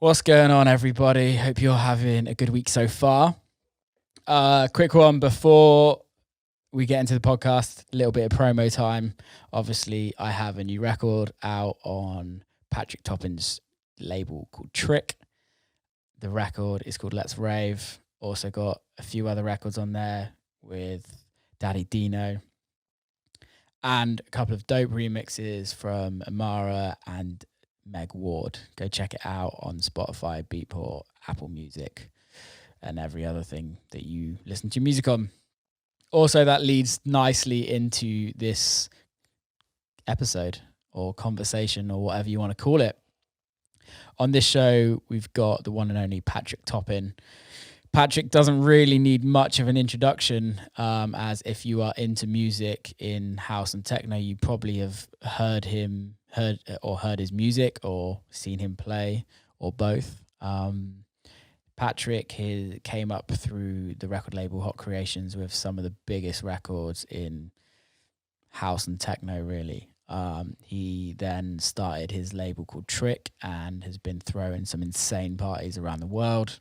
What's going on, everybody? Hope you're having a good week so far. Quick one before we get into the podcast, a little bit of promo time. Obviously, I have a new record out on Patrick Toppin's label called Trick. The record is called Let's Rave. Also got a few other records on there with Daddy Dino and a couple of dope remixes from Amara and Meg Ward. Go check it out on Spotify, Beatport, Apple Music, and every other thing that you listen to music on. Also, that leads nicely into this episode or conversation or whatever you want to call it. On this show, we've got the one and only Patrick Toppin. Patrick doesn't really need much of an introduction, as if you are into music in house and techno, you probably have heard his music or seen him play or both. Patrick came up through the record label Hot Creations with some of the biggest records in house and techno, really. He then started his label called Trick and has been throwing some insane parties around the world.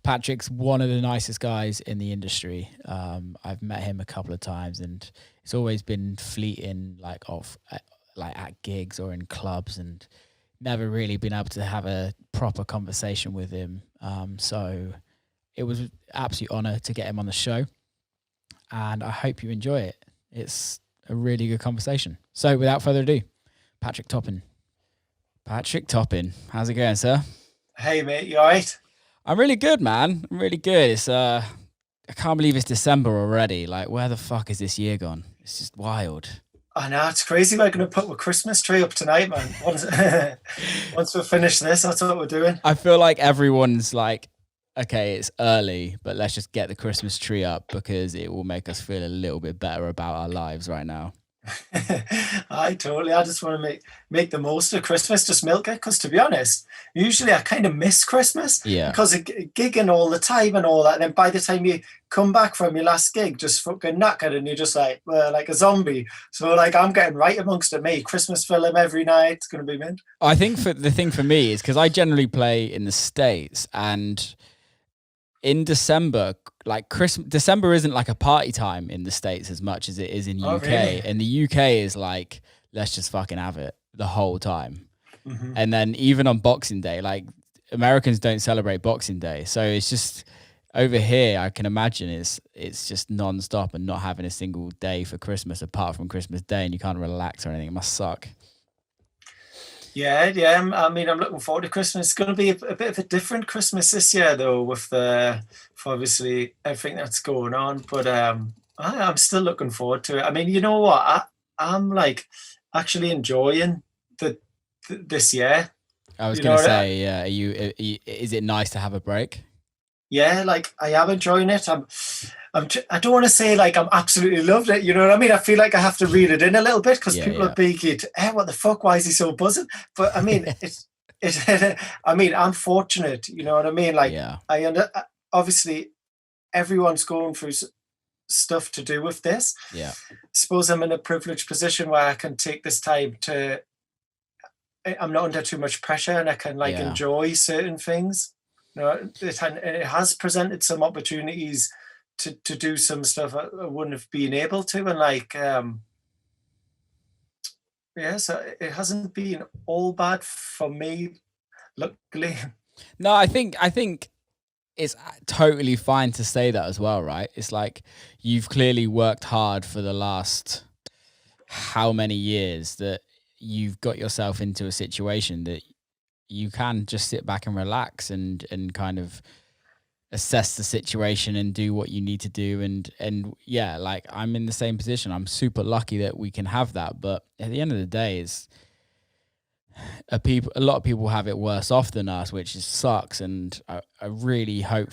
Patrick's one of the nicest guys in the industry. I've met him a couple of times and it's always been fleeting, like at gigs or in clubs, and never really been able to have a proper conversation with him. So it was an absolute honor to get him on the show, and I hope you enjoy it. It's a really good conversation. So without further ado, Patrick Toppin. Patrick Toppin, how's it going, sir? Hey mate, you all right? I'm really good, man. I'm really good. It's I can't believe it's December already. Like, where the fuck is this year gone? It's just wild. I know, it's crazy. We're going to put a Christmas tree up tonight, man. Once we finish this, that's what we're doing. I feel like everyone's like, okay, it's early, but let's just get the Christmas tree up because it will make us feel a little bit better about our lives right now. I just want to make the most of Christmas, just milk it, because to be honest, usually I kind of miss Christmas because of gigging all the time and all that, and then by the time you come back from your last gig just fucking knackered and you're just like a zombie. So like I'm getting right amongst it. Me Christmas film every night, it's going to be mint. I think the thing for me is because I generally play in the States, and in December, like December isn't like a party time in the States as much as it is in UK. Really? And the UK is like, let's just fucking have it the whole time. Mm-hmm. And then even on Boxing Day, like Americans don't celebrate Boxing Day. So it's just over here, I can imagine it's just non-stop and not having a single day for Christmas apart from Christmas Day, and you can't relax or anything. It must suck. Yeah. I mean, I'm looking forward to Christmas. It's going to be a bit of a different Christmas this year, though, with obviously everything that's going on. But I'm still looking forward to it. I mean, you know what? I'm like actually enjoying this year. I was going to say, yeah. Is it nice to have a break? Yeah, like I am enjoying it. I don't want to say like I'm absolutely loved it. You know what I mean? I feel like I have to reel it in a little bit because people are being, hey, what the fuck? Why is he so buzzing? But I mean, I mean, I'm fortunate. You know what I mean? Like, obviously, everyone's going through stuff to do with this. Yeah. Suppose I'm in a privileged position where I can take this time to. I'm not under too much pressure, and I can enjoy certain things. You know, it has presented some opportunities to do some stuff I wouldn't have been able to, and so it hasn't been all bad for me, luckily. No, I think it's totally fine to say that as well, right? It's like you've clearly worked hard for the last how many years that you've got yourself into a situation that you can just sit back and relax and kind of assess the situation and do what you need to do. And yeah, like I'm in the same position. I'm super lucky that we can have that. But at the end of the day, a lot of people have it worse off than us, which sucks. And I really hope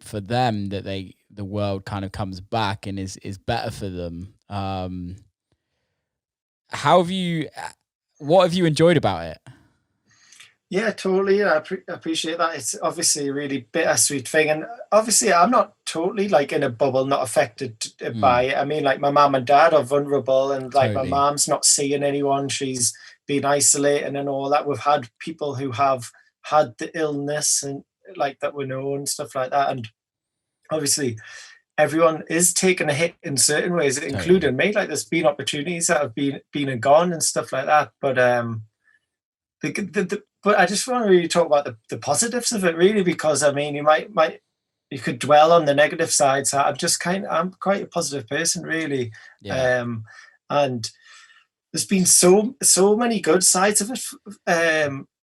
for them that the world kind of comes back and is better for them. What have you enjoyed about it? Yeah, totally. I appreciate that. It's obviously a really bittersweet thing. And obviously I'm not totally like in a bubble, not affected by it. I mean, like my mom and dad are vulnerable, and like my mom's not seeing anyone. She's been isolating and all that. We've had people who have had the illness and like that we know and stuff like that. And obviously everyone is taking a hit in certain ways, including me. Like there's been opportunities that have been and gone and stuff like that. But but I just want to really talk about the positives of it, really, because I mean, you could dwell on the negative sides. So I'm quite a positive person, really. Yeah. And there's been so many good sides of it,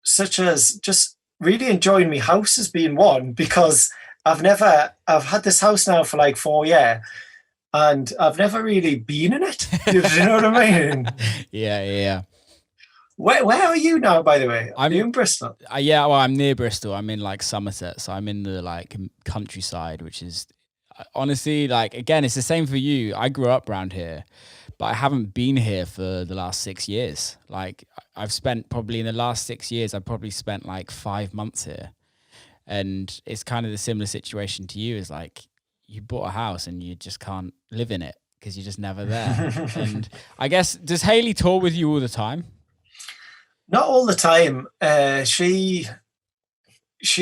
such as just really enjoying my house has been one, because I've had this house now for like 4 years, and I've never really been in it. You know what I mean? Yeah. Where are you now, by the way? Are you in Bristol? Yeah, well, I'm near Bristol. I'm in like Somerset, so I'm in the like countryside, which is honestly, like, again, it's the same for you. I grew up around here, but I haven't been here for the last 6 years. Like I've spent probably in the last 6 years, I've probably spent like 5 months here. And it's kind of the similar situation to you, is like you bought a house and you just can't live in it because you're just never there. And I guess, does Hayley tour with you all the time? Not all the time. She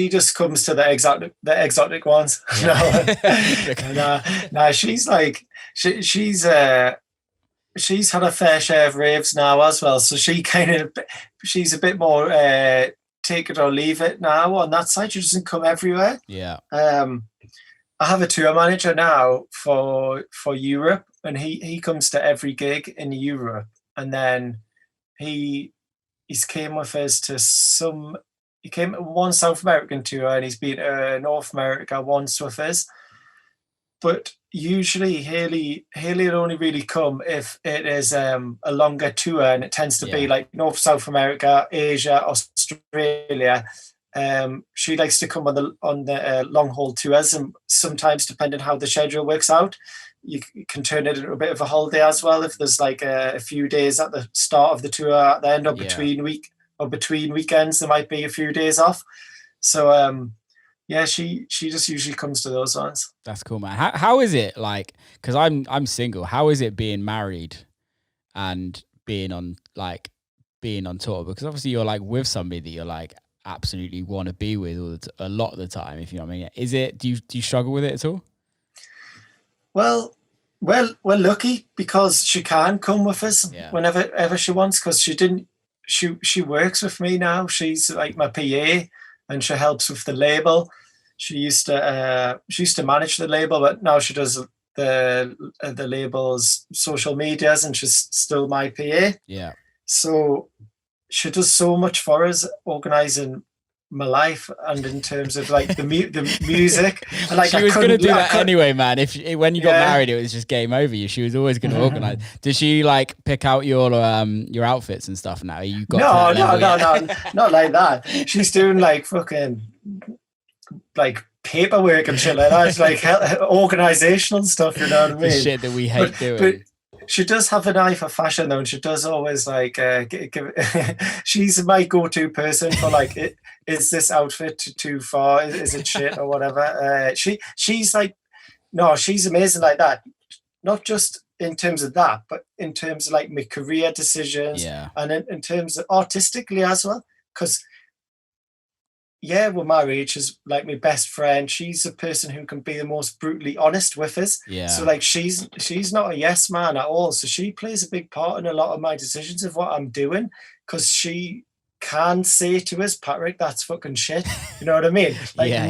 just comes to the exotic ones. Yeah. No, she's like she's had a fair share of raves now as well. So she's a bit more take it or leave it now on that side. She doesn't come everywhere. Yeah. I have a tour manager now for Europe, and he comes to every gig in Europe, and then he's came with us to he came to one South American tour, and he's been to North America once with us. But usually Hayley will only really come if it is a longer tour, and it tends to be like North, South America, Asia, Australia. She likes to come on the long haul tours, and sometimes, depending how the schedule works out, you can turn it into a bit of a holiday as well. If there's like a few days at the start of the tour, at the end, or between weekends, there might be a few days off. So yeah, she just usually comes to those ones. That's cool, man. How is it like? Because I'm single. How is it being married and being on tour? Because obviously you're like with somebody that you're like absolutely want to be with a lot of the time, if you know what I mean. Is it? Do you struggle with it at all? Well, we're lucky because she can come with us whenever she wants, because she works with me now. She's like my PA, and she helps with the label. She used to manage the label, but now she does the label's social medias, and she's still my PA. Yeah. So she does so much for us, organising my life, and in terms of like the music. And like, she was going to do that anyway, man. When you got married, it was just game over. She was always going to organise. Did she like pick out your outfits and stuff now? You got no, not like that. She's doing like fucking like paperwork and shit like that. It's like organisational stuff, you know what I mean? The shit that we hate doing. But she does have an eye for fashion, though, and she does always like she's my go-to person for like, is this outfit too far? Is it shit or whatever? She's like, no, she's amazing like that. Not just in terms of that, but in terms of like my career decisions, and in terms of artistically as well. Because we're married. She's like my best friend. She's a person who can be the most brutally honest with us. Yeah. So like she's not a yes man at all. So she plays a big part in a lot of my decisions of what I'm doing, because she can say to us, Patrick, that's fucking shit. You know what I mean? Like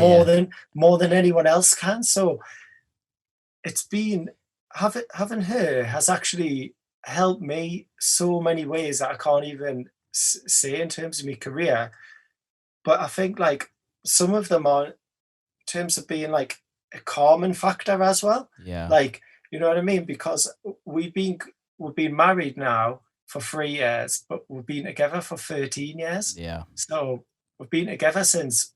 more than anyone else can. So it's been having her has actually helped me so many ways that I can't even say in terms of my career. But I think like some of them are in terms of being like a calming factor as well. Yeah. Like, you know what I mean? Because we've been married now for 3 years, but we've been together for 13 years. Yeah. So we've been together since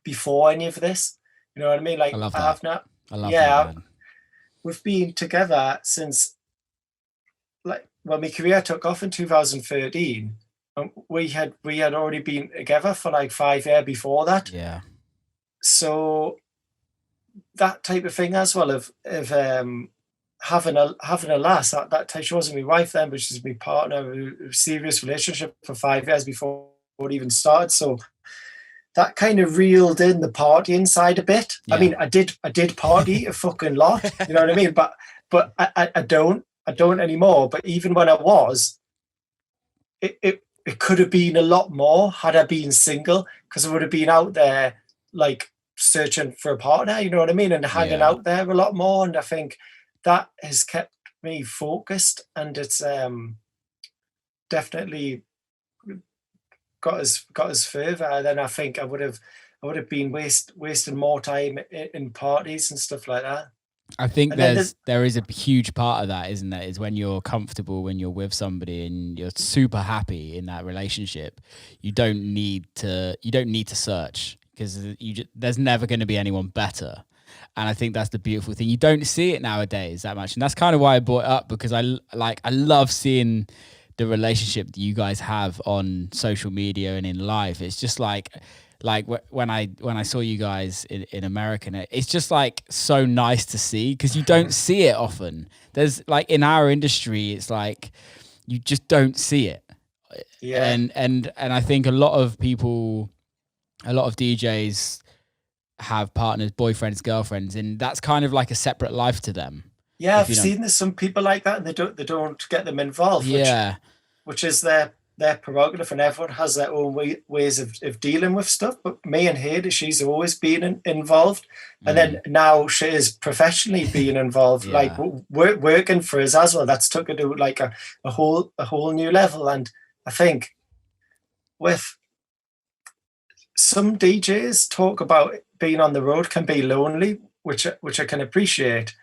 before any of this. You know what I mean? Like, I love that. I love that. We've been together since like when my career took off in 2013. We had already been together for like 5 years before that. Yeah. So that type of thing as well of having a lass that type. She wasn't my wife then, but she's my partner. A serious relationship for 5 years before it even started. So that kind of reeled in the party inside a bit. Yeah. I mean, I did party a fucking lot, you know what I mean? But I don't anymore. But even when I was, it could have been a lot more had I been single, because I would have been out there like searching for a partner, you know what I mean? And hanging out there a lot more. And I think that has kept me focused, and it's definitely got us further. Then I think I would have been wasting more time in parties and stuff like that. I think there is a huge part of that, isn't there? Is when you're comfortable, when you're with somebody and you're super happy in that relationship, you don't need to search, because there's never going to be anyone better. And I think that's the beautiful thing. You don't see it nowadays that much, and that's kind of why I brought it up, because I love seeing the relationship that you guys have on social media and in life. It's just like when I saw you guys in America, it's just like so nice to see, because you don't see it often. There's like in our industry, it's like you just don't see it. Yeah. And I think a lot of DJs have partners, boyfriends, girlfriends, and that's kind of like a separate life to them. Yeah, I've seen there's some people like that, and they don't get them involved. Which is their prerogative, and everyone has their own ways of dealing with stuff. But me and Hader, she's always been involved, and then now she is professionally being involved, like working for us as well. That's took her to like a whole new level. And I think with some DJs talk about being on the road can be lonely, which I can appreciate,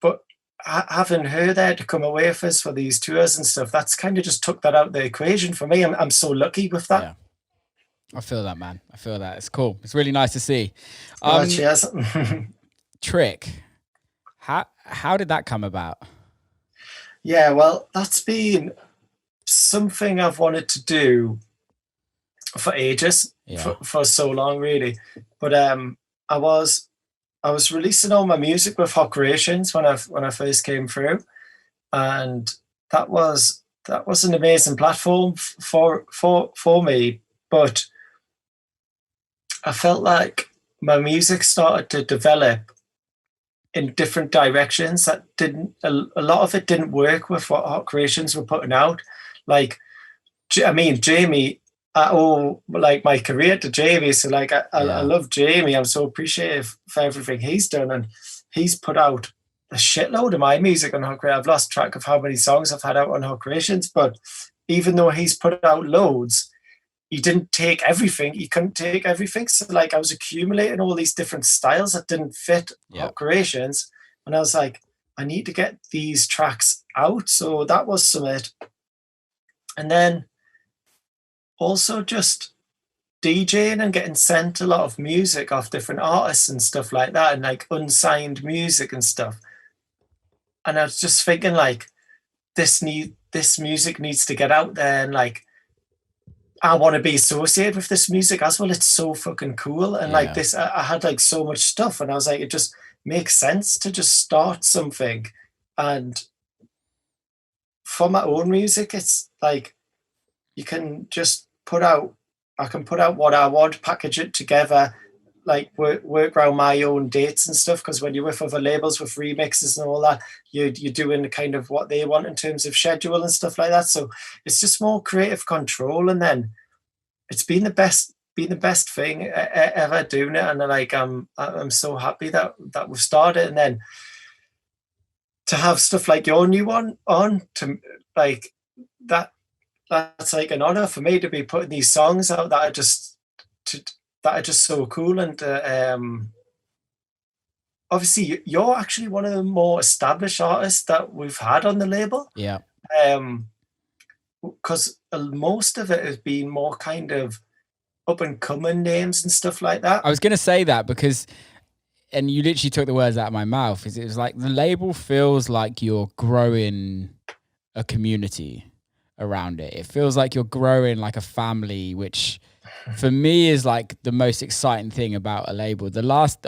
but having her there to come away with us for these tours and stuff, that's kind of just took that out of the equation for me. I'm so lucky with that. Yeah. I feel that, man. I feel that. It's cool. It's really nice to see. Cheers. Trick. How did that come about? Yeah, well, that's been something I've wanted to do for ages, for so long, really. But I was releasing all my music with Hot Creations when I first came through, and that was an amazing platform for me. But I felt like my music started to develop in different directions that a lot of it didn't work with what Hot Creations were putting out. Like, I mean, Jamie, I owe like my career to Jamie, so like I love Jamie. I'm so appreciative for everything he's done, and he's put out a shitload of my music on Hot Creations. I've lost track of how many songs I've had out on Hot Creations, but even though he's put out loads, he didn't take everything. He couldn't take everything. So like I was accumulating all these different styles that didn't fit Hot Creations, and I was like, I need to get these tracks out. So that was Summit. And then also just DJing and getting sent a lot of music off different artists and stuff like that, and like unsigned music and stuff. And I was just thinking like, this music needs to get out there, and like I want to be associated with this music as well. It's so fucking cool. And like this, I had like so much stuff, and I was like, it just makes sense to just start something. And for my own music, it's like, you can just I can put out what I want, package it together, like work around my own dates and stuff. Because when you're with other labels with remixes and all that, you're doing kind of what they want in terms of schedule and stuff like that. So it's just more creative control. And then it's been the best thing ever doing it. And like I'm so happy that we've started. And then to have stuff like your new one on, to like that's like an honor for me to be putting these songs out that are just so cool. And obviously you're actually one of the more established artists that we've had on the label. Yeah. Because most of it has been more kind of up and coming names and stuff like that. I was going to say that because, and you literally took the words out of my mouth, it was like the label feels like you're growing a community around it. It feels like you're growing like a family, which for me is like the most exciting thing about a label. The last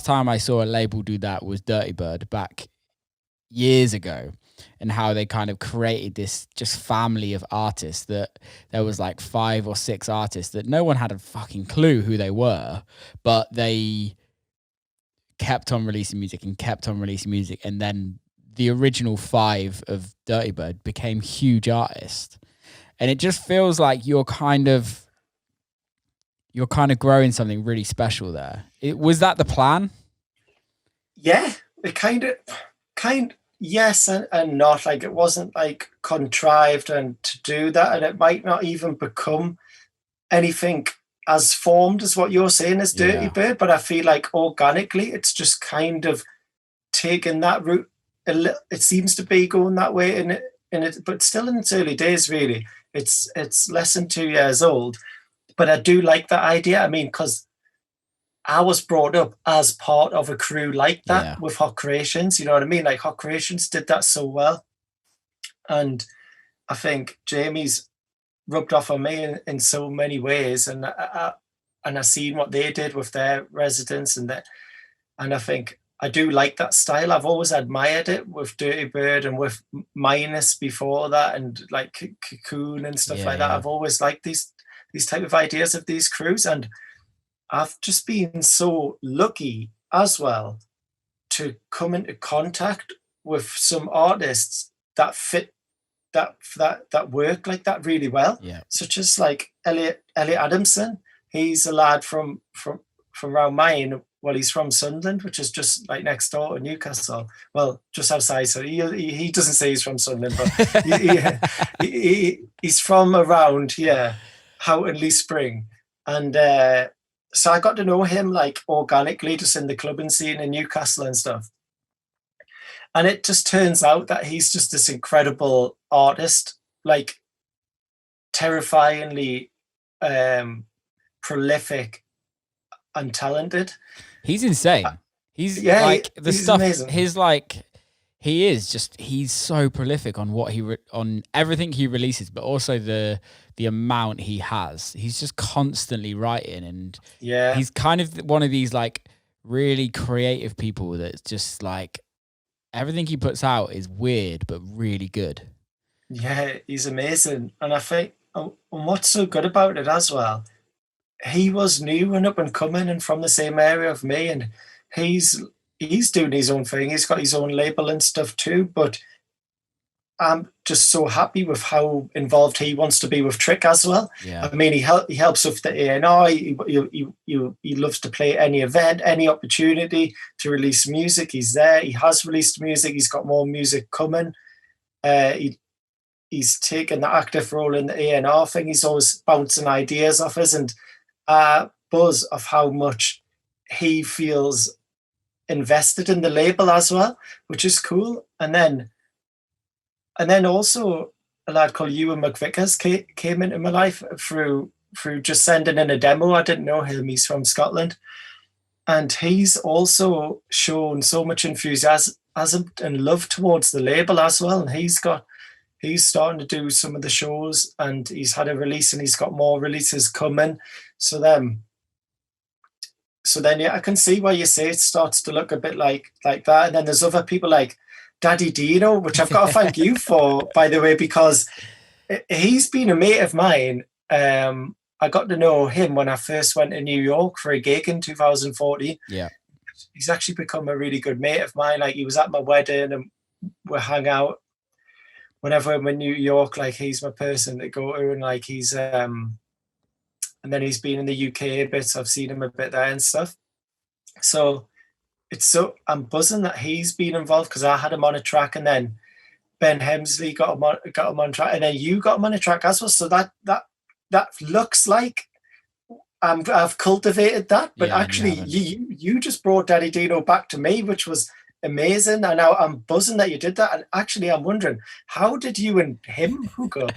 time I saw a label do that was Dirty Bird back years ago. and how they kind of created this just family of artists, that there was like 5 or 6 artists that no one had a fucking clue who they were, but they kept on releasing music and kept on releasing music. And then the original 5 of Dirty Bird became huge artists. And it just feels like you're kind of growing something really special there. Was that the plan? Yeah, it yes and not. Like, it wasn't like contrived and to do that, and it might not even become anything as formed as what you're saying as Dirty Bird, but I feel like organically it's just kind of taken that route. It seems to be going that way in it, but still in its early days, really. It's less than 2 years old, but I do like that idea. I mean, because I was brought up as part of a crew like that with Hot Creations, you know what I mean? Like, Hot Creations did that so well. And I think Jamie's rubbed off on me in so many ways. And I seen what they did with their residents and I think I do like that style. I've always admired it with Dirty Bird and with Minus before that, and like Cocoon and stuff like that. I've always liked these type of ideas of these crews, and I've just been so lucky as well to come into contact with some artists that fit that work like that really well. Such as like Elliot Adamson. He's a lad from around mine. Well, he's from Sunderland, which is just like next door to Newcastle. Well, just outside. So he doesn't say he's from Sunderland, but he's from around Houghtonleigh Spring, and so I got to know him like organically, just in the clubbing scene in Newcastle and stuff. And it just turns out that he's just this incredible artist, like terrifyingly prolific and talented. He's insane. He's like the he's stuff. Amazing. He's so prolific on what on everything he releases, but also the amount he has. He's just constantly writing, and he's kind of one of these like really creative people that's just like everything he puts out is weird but really good. Yeah, he's amazing, and I think and what's so good about it as well, he was new and up and coming and from the same area of me, and he's doing his own thing. He's got his own label and stuff too, but I'm just so happy with how involved he wants to be with Trick as well. I mean, he helps with the A&R. He loves to play any event, any opportunity to release music. He's there. He has released music. He's got more music coming. He's taken the active role in the A&R thing. He's always bouncing ideas off us, and buzz of how much he feels invested in the label as well, which is cool. And then also a lad called Ewan McVickers came into my life through just sending in a demo. I didn't know him. He's from Scotland, and he's also shown so much enthusiasm and love towards the label as well. And he's starting to do some of the shows, and he's had a release, and he's got more releases coming. So then I can see why you say it starts to look a bit like that. And then there's other people like Daddy Dino, which I've got to thank you for, by the way, because he's been a mate of mine. I got to know him when I first went to New York for a gig in 2014. Yeah. He's actually become a really good mate of mine. Like, he was at my wedding and we hung out. Whenever I'm in New York, like, he's my person to go to, and like he's and then he's been in the UK a bit, so I've seen him a bit there and stuff. So I'm buzzing that he's been involved, because I had him on a track, and then Ben Hemsley got him on track, and then you got him on a track as well. So that looks like I've cultivated that, but actually you just brought Daddy Dino back to me, which was amazing. And now I'm buzzing that you did that. And actually, I'm wondering, how did you and him hook up?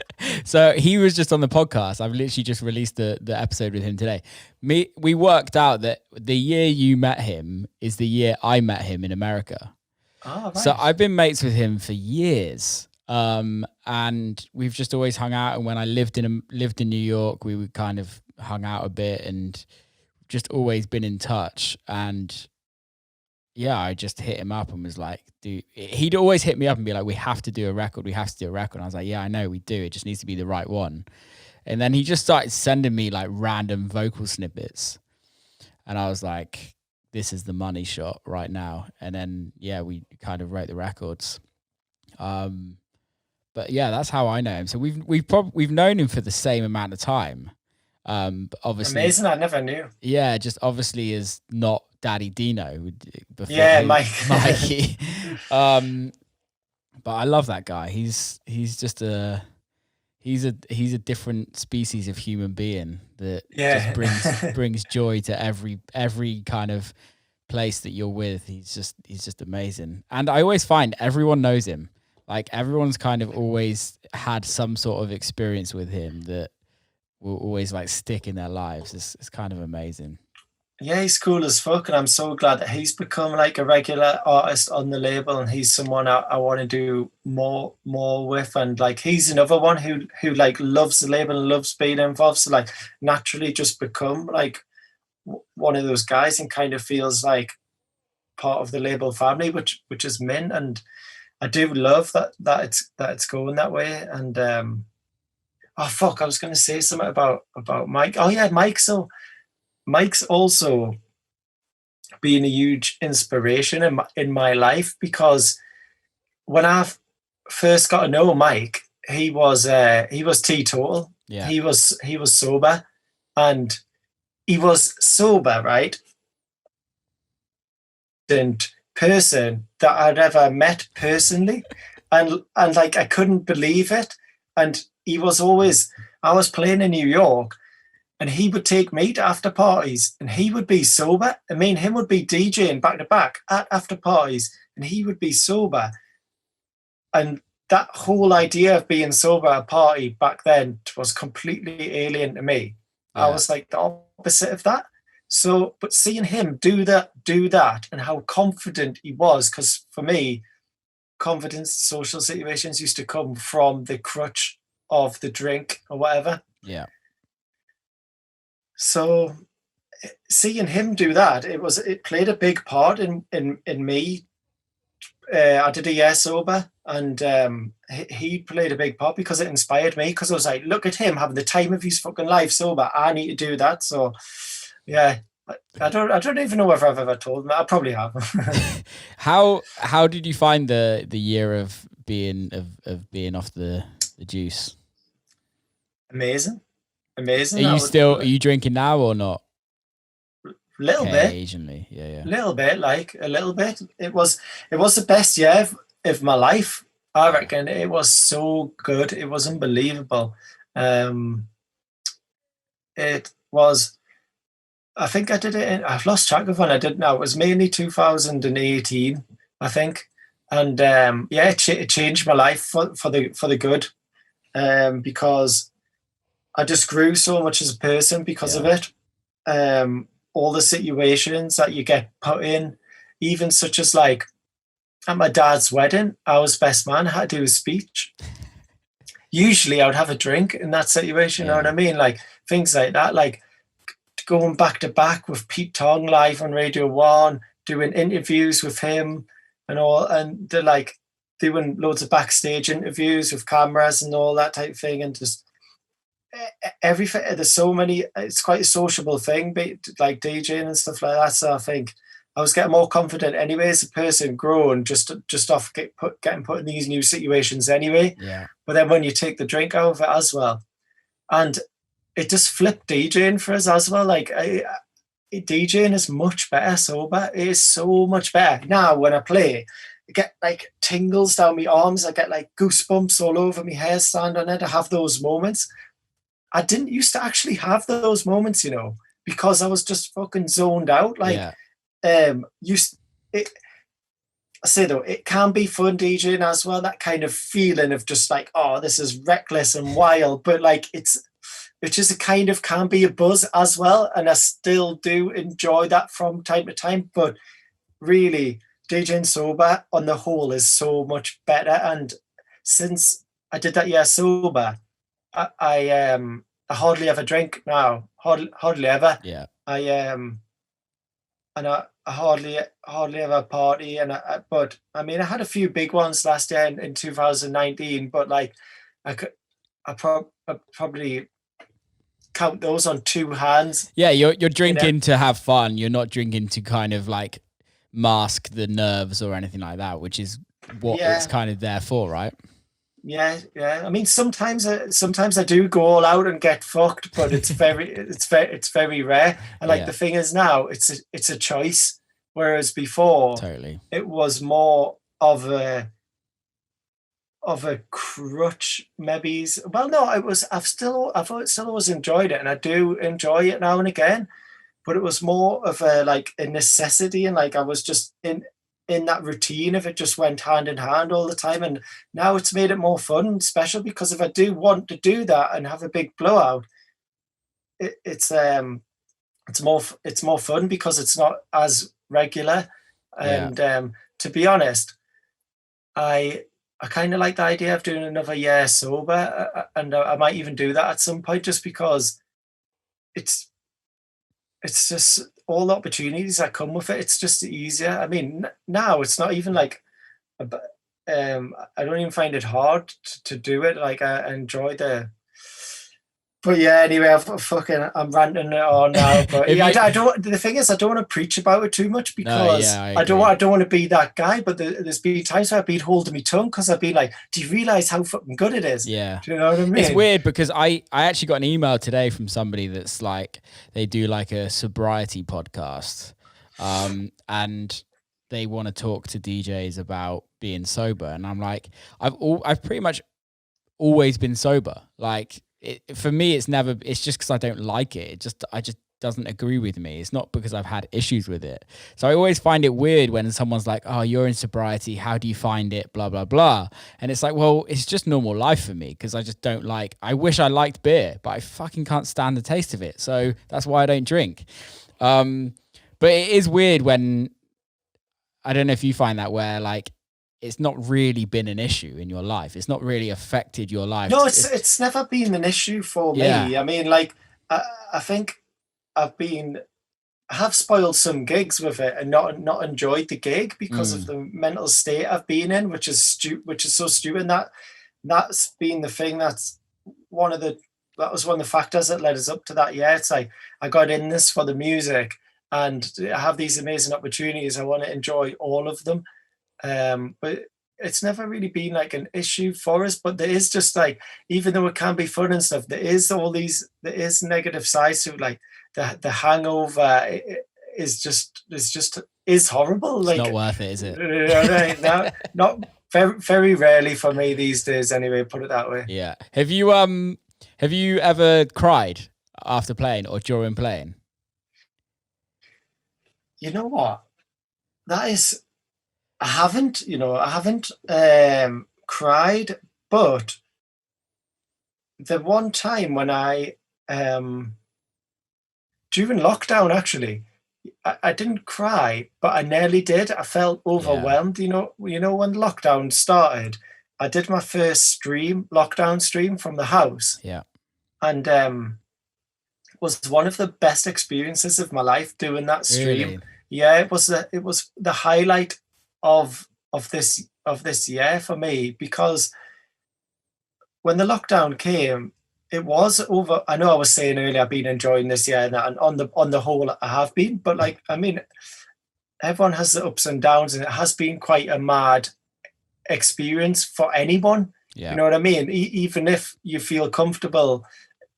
So he was just on the podcast. I've literally just released the episode with him today. We worked out that the year you met him is the year I met him in America. Oh, right. So I've been mates with him for years. And we've just always hung out. And when I lived in New York, we would kind of hung out a bit and just always been in touch. And yeah, I just hit him up and was like, dude, he'd always hit me up and be like, we have to do a record. We have to do a record. And I was like, yeah, I know we do. It just needs to be the right one. And then he just started sending me like random vocal snippets. And I was like, this is the money shot right now. And then, yeah, we kind of wrote the records. But yeah, that's how I know him. So we've known him for the same amount of time. But obviously, amazing. I never knew. Yeah, just obviously is not Daddy Dino. Before Mikey. But I love that guy. He's just he's a different species of human being that just brings joy to every kind of place that you're with. He's just amazing. And I always find everyone knows him. Like everyone's kind of always had some sort of experience with him that will always like stick in their lives. It's kind of amazing. Yeah, he's cool as fuck, and I'm so glad that he's become like a regular artist on the label, and he's someone I want to do more with. And like he's another one who like loves the label and loves being involved, so like naturally just become like one of those guys and kind of feels like part of the label family, which is mint. And I do love that it's going that way. And oh fuck, I was going to say something about Mike. Oh yeah, Mike. So Mike's also been a huge inspiration in my life, because when I first got to know Mike, he was teetotal. Yeah. He was sober, and he was sober, right? And person that I'd ever met personally, and like I couldn't believe it. And he was always, I was playing in New York, and he would take me to after parties, and he would be sober. I mean, him would be DJing back to back at after parties, and he would be sober. And that whole idea of being sober at a party back then was completely alien to me. Yeah. I was like the opposite of that. So, but seeing him do that, and how confident he was, because for me, confidence in social situations used to come from the crutch of the drink or whatever. Yeah. So, seeing him do that, it played a big part in me. I did a year sober, and he played a big part because it inspired me. Because I was like, look at him having the time of his fucking life sober. I need to do that. So. Yeah, I don't even know whether I've ever told him. I probably have. How did you find the year of being off the juice? Amazing. Are you drinking now or not? Little bit. Occasionally, yeah. Little bit. It was the best year of my life. I reckon it was so good. It was unbelievable. It was. I think I did it I've lost track of when I did now. It was mainly 2018, I think. And it changed my life for the good, because I just grew so much as a person because of it. All the situations that you get put in, even such as like at my dad's wedding, I was best man, I had to do a speech. Usually I would have a drink in that situation, you know what I mean? Like things like that, like going back to back with Pete Tong live on Radio 1, doing interviews with him and all, and they're like doing loads of backstage interviews with cameras and all that type of thing, and just everything. There's so many, it's quite a sociable thing, like DJing and stuff like that. So I think I was getting more confident anyway as a person, growing just off getting put in these new situations anyway. Yeah. But then when you take the drink out of it as well, and it just flipped DJing for us as well. Like DJing is much better sober. It is so much better. Now when I play, I get like tingles down my arms. I get like goosebumps all over my hair stand on it. I have those moments. I didn't used to actually have those moments, you know, because I was just fucking zoned out. Like, I say though, it can be fun DJing as well. That kind of feeling of just like, oh, this is reckless and wild, but like it just kind of can be a buzz as well. And I still do enjoy that from time to time, but really DJing sober on the whole is so much better. And since I did that year sober, I hardly ever drink now. Hardly ever. Yeah. I and I hardly ever party. But I mean, I had a few big ones last year in 2019, but like I probably count those on two hands. Yeah, you're drinking to have fun. You're not drinking to kind of like mask the nerves or anything like that, which is what it's kind of there for, right? Yeah. I mean, sometimes I do go all out and get fucked, but it's very rare. And like the thing is now, it's a choice, whereas before, totally, it was more of a crutch, maybe. Well, no, I've still always enjoyed it, and I do enjoy it now and again. But it was more of a necessity, and like I was just in that routine if it just went hand in hand all the time. And now it's made it more fun and special, because if I do want to do that and have a big blowout, it's more fun because it's not as regular. And to be honest, I kind of like the idea of doing another year sober, and I might even do that at some point, just because it's just all the opportunities that come with it. It's just easier. I mean, now it's not even like, I don't even find it hard to do it. Like I enjoy but yeah, anyway, I'm ranting it on now. But yeah, I don't. The thing is, I don't want to preach about it too much, because I don't want to be that guy. But there's been times where I've been holding my tongue, because I've been like, "Do you realize how fucking good it is?" Yeah, do you know what I mean? It's weird because I actually got an email today from somebody that's like, they do like a sobriety podcast, and they want to talk to DJs about being sober, and I'm like, I've pretty much always been sober. Like, for me, it's just because I don't like it. I just doesn't agree with me. It's not because I've had issues with it. So I always find it weird when someone's like, "Oh, you're in sobriety. How do you find it? Blah, blah, blah." And it's like, well, it's just normal life for me, because I just don't like, I wish I liked beer, but I fucking can't stand the taste of it. So that's why I don't drink. But it is weird when, I don't know if you find that, where like, it's not really been an issue in your life. It's not really affected your life. No, it's never been an issue for me. I mean, like, I think I have spoiled some gigs with it and not enjoyed the gig because of the mental state I've been in, which is so stupid. That's been the thing. That was one of the factors that led us up to that year. It's like, I got in this for the music, and I have these amazing opportunities. I want to enjoy all of them. But it's never really been like an issue for us. But there is just like, even though it can be fun and stuff, there is negative sides to it. Like the hangover is horrible. It's like, not worth it, is it? Not very, very rarely for me these days anyway, put it that way. Yeah. Have you ever cried after playing or during playing? You know what? I haven't cried, but the one time when I during lockdown, actually, I didn't cry, but I nearly did. I felt overwhelmed. Yeah. You know, when lockdown started, I did my first lockdown stream from the house. Yeah. And was one of the best experiences of my life doing that stream. Really? Yeah, it was the highlight of this year for me, because when the lockdown came, it was over. I know I was saying earlier, I've been enjoying this year, and on the whole, I have been. But like, I mean, everyone has the ups and downs, and it has been quite a mad experience for anyone. Yeah. You know what I mean? Even if you feel comfortable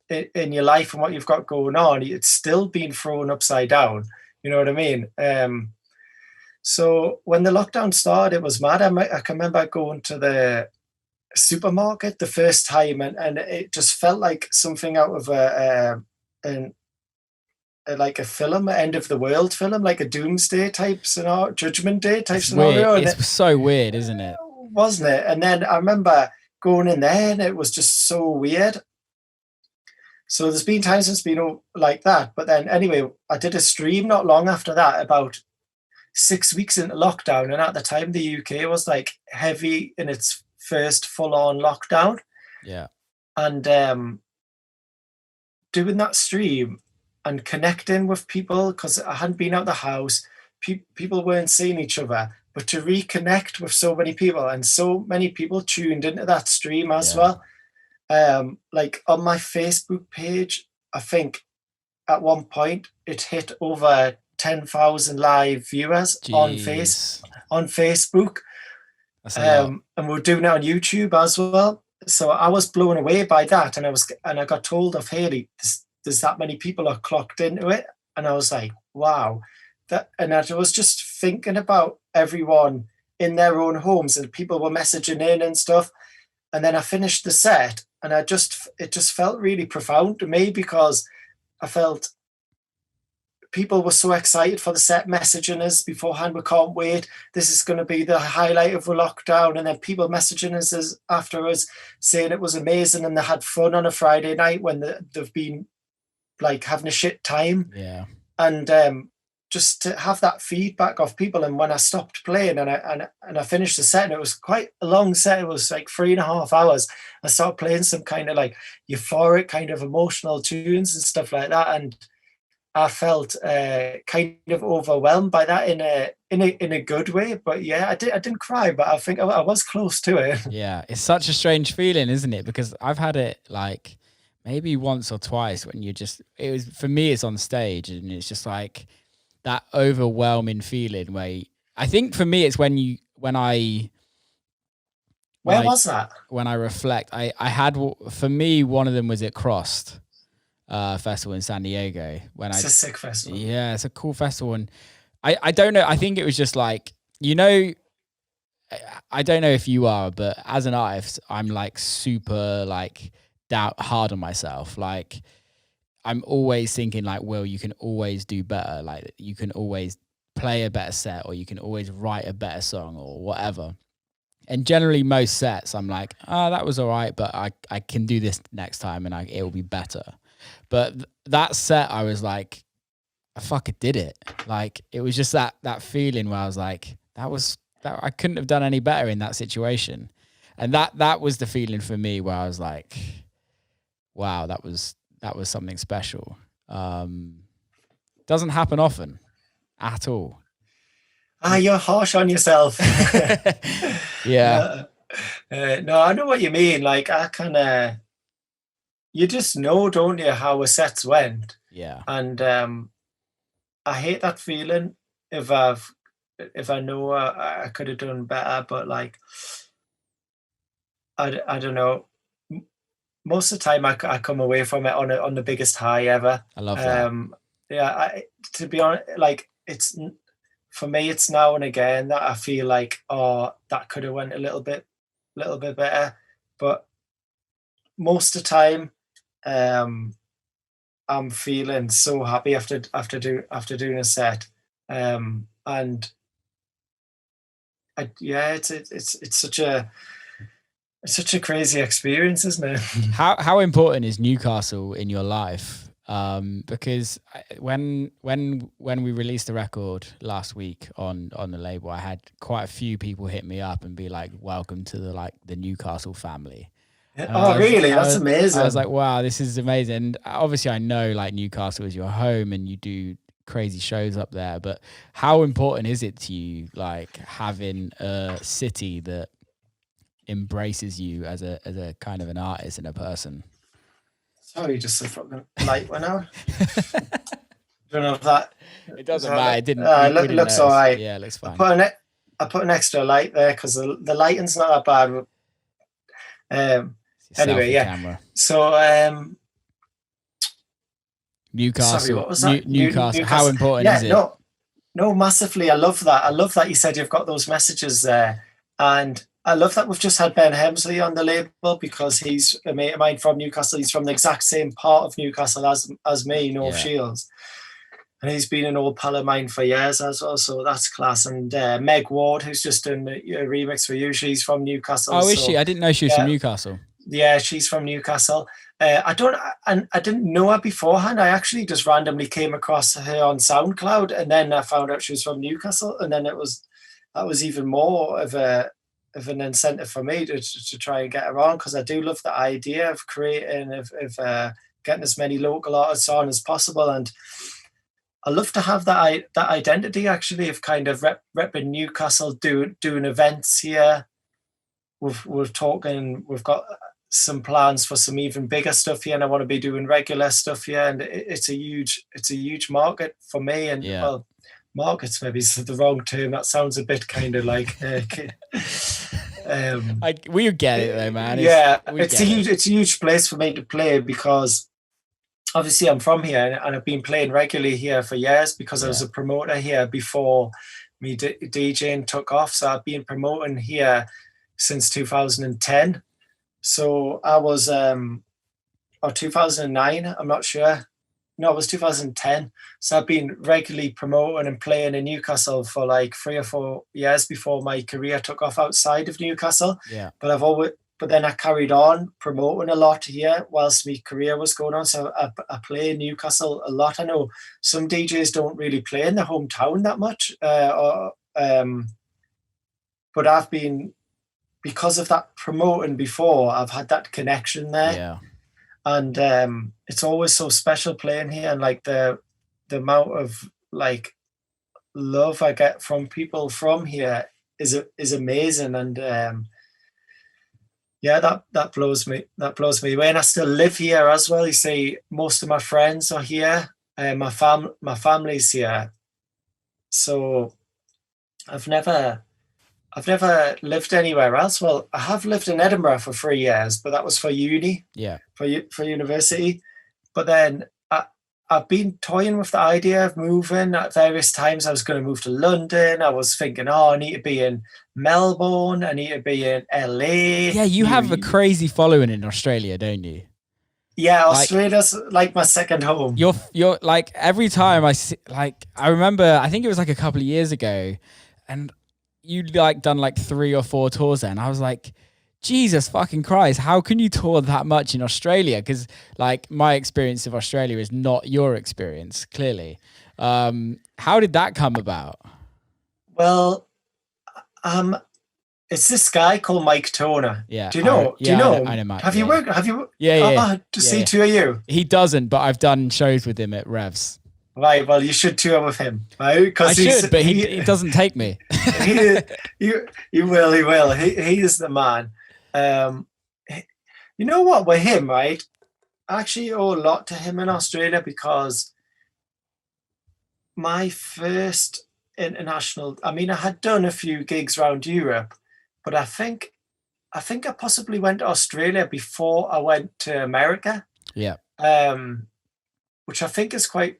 in your life and what you've got going on, it's still been thrown upside down. You know what I mean? So when the lockdown started, it was mad. I can remember going to the supermarket the first time, and it just felt like something out of like a film, an end of the world film, like a doomsday type scenario, Judgment Day type scenario. Weird. It's so weird, isn't it? Wasn't it? And then I remember going in there, and it was just so weird. So there's been times it's been like that. But then anyway, I did a stream not long after that, about 6 weeks into lockdown. And at the time, the UK was like heavy in its first full-on lockdown. Yeah. And doing that stream, and connecting with people, because I hadn't been out the house. People weren't seeing each other, but to reconnect with so many people, and so many people tuned into that stream as well. Like on my Facebook page, I think at one point it hit over 10,000 live viewers on Facebook. And we're doing it on YouTube as well. So I was blown away by that, and I got told of Haley, there's that many people are clocked into it, and I was like, wow. And I was just thinking about everyone in their own homes, and people were messaging in and stuff. And then I finished the set, and it just felt really profound to me, because I felt people were so excited for the set, messaging us beforehand. We can't wait. This is going to be the highlight of the lockdown. And then people messaging us afterwards saying it was amazing and they had fun on a Friday night when they've been like having a shit time. Yeah. And just to have that feedback of people. And when I stopped playing and I finished the set, and it was quite a long set, it was like 3.5 hours, I started playing some kind of like euphoric kind of emotional tunes and stuff like that. And I felt kind of overwhelmed by that in a good way. But yeah, I didn't cry, but I think I was close to it. Yeah, it's such a strange feeling, isn't it? Because I've had it like maybe once or twice when for me, it's on stage, and it's just like that overwhelming feeling where I think for me, it's when I was that? When I reflect, I had, for me, one of them was at Crossed festival in San Diego. It's a sick festival. Yeah, it's a cool festival. And I don't know, I think it was just like, I don't know if you are, but as an artist, I'm like super like hard on myself. Like I'm always thinking like, Will, you can always do better. Like you can always play a better set, or you can always write a better song or whatever. And generally most sets I'm like, that was all right, but I can do this next time and it will be better. But that set, I was like, I fucking did it. Like it was just that feeling where I was like, I couldn't have done any better in that situation. And that was the feeling for me where I was like, wow, that was something special. Doesn't happen often at all. You're harsh on yourself. Yeah. No, I know what you mean. Like I kind of, you just know, don't you, how a set's went. Yeah. And I hate that feeling if I know I could have done better, but like I don't know. Most of the time I come away from it on the biggest high ever. I love that. Yeah, to be honest, like it's, for me, it's now and again that I feel like, that could have went a little bit better. But most of the time, I'm feeling so happy after doing a set. And it's such a crazy experience, isn't it? How important is Newcastle in your life? Because when we released the record last week on the label, I had quite a few people hit me up and be like, welcome to the Newcastle family. Really? That's amazing. I was like, wow, this is amazing. And obviously I know like Newcastle is your home and you do crazy shows up there, but how important is it to you, like having a city that embraces you as a kind of an artist and a person? Sorry, just the fucking light went out. Don't know if that. It doesn't matter. It didn't. It looks all right. Yeah, it looks fine. I put an extra light there because the lighting's not that bad. Anyway, yeah. Camera. So Newcastle. Sorry, what was that? Newcastle. How important is it? No, massively. I love that. I love that you said you've got those messages there, and I love that we've just had Ben Hemsley on the label, because he's a mate of mine from Newcastle. He's from the exact same part of Newcastle as me, North Shields. And he's been an old pal of mine for years as well, so that's class. And Meg Ward, who's just done a remix for you, she's from Newcastle. Oh, is she? I didn't know she was from Newcastle. Yeah, she's from Newcastle. I didn't know her beforehand. I actually just randomly came across her on SoundCloud, and then I found out she was from Newcastle, and then that was even more of an incentive for me to try and get her on, because I do love the idea of creating, of getting as many local artists on as possible. And I love to have that identity actually of kind of repping Newcastle, doing events here. We're talking, we've got some plans for some even bigger stuff here, and I want to be doing regular stuff here. And it's a huge market for me. And well, markets maybe is the wrong term. That sounds a bit kind of like we get it though, man. It's a huge place for me to play, because obviously I'm from here and I've been playing regularly here for years, because I was a promoter here before me DJing took off. So I've been promoting here since 2010. So I was or 2009, I'm not sure. No, it was 2010. So I've been regularly promoting and playing in Newcastle for like 3 or 4 years before my career took off outside of Newcastle. Yeah. But then I carried on promoting a lot here whilst my career was going on. So I play in Newcastle a lot. I know some DJs don't really play in their hometown that much. But I've been, because of that promoting before, I've had that connection there. Yeah. And it's always so special playing here, and like the amount of like love I get from people from here is amazing. And that blows me away. And I still live here as well. You see, most of my friends are here, my family's here. So I've never lived anywhere else. Well, I have lived in Edinburgh for 3 years, but that was for uni. Yeah. For university. But then I've been toying with the idea of moving at various times. I was going to move to London. I was thinking, I need to be in Melbourne. I need to be in LA. Yeah, you have a crazy following in Australia, don't you? Yeah, Australia's like my second home. You're like, every time I see, like, I remember, I think it was like a couple of years ago, and you'd like done like 3 or 4 tours there, and I was like, Jesus fucking Christ, how can you tour that much in Australia? Because like my experience of Australia is not your experience, clearly. How did that come about? Well, it's this guy called Mike Toner. Yeah. Do you know? I know Mike. Have you worked? Have you? Yeah. To see 2 of you. He doesn't, but I've done shows with him at Revs. Right, well, you should tour with him, right? I should, but he doesn't take me. He will. He is the man. You know what, with him, right? I actually owe a lot to him in Australia, because my first international, I mean, I had done a few gigs around Europe, but I think I possibly went to Australia before I went to America. Yeah. Which I think is quite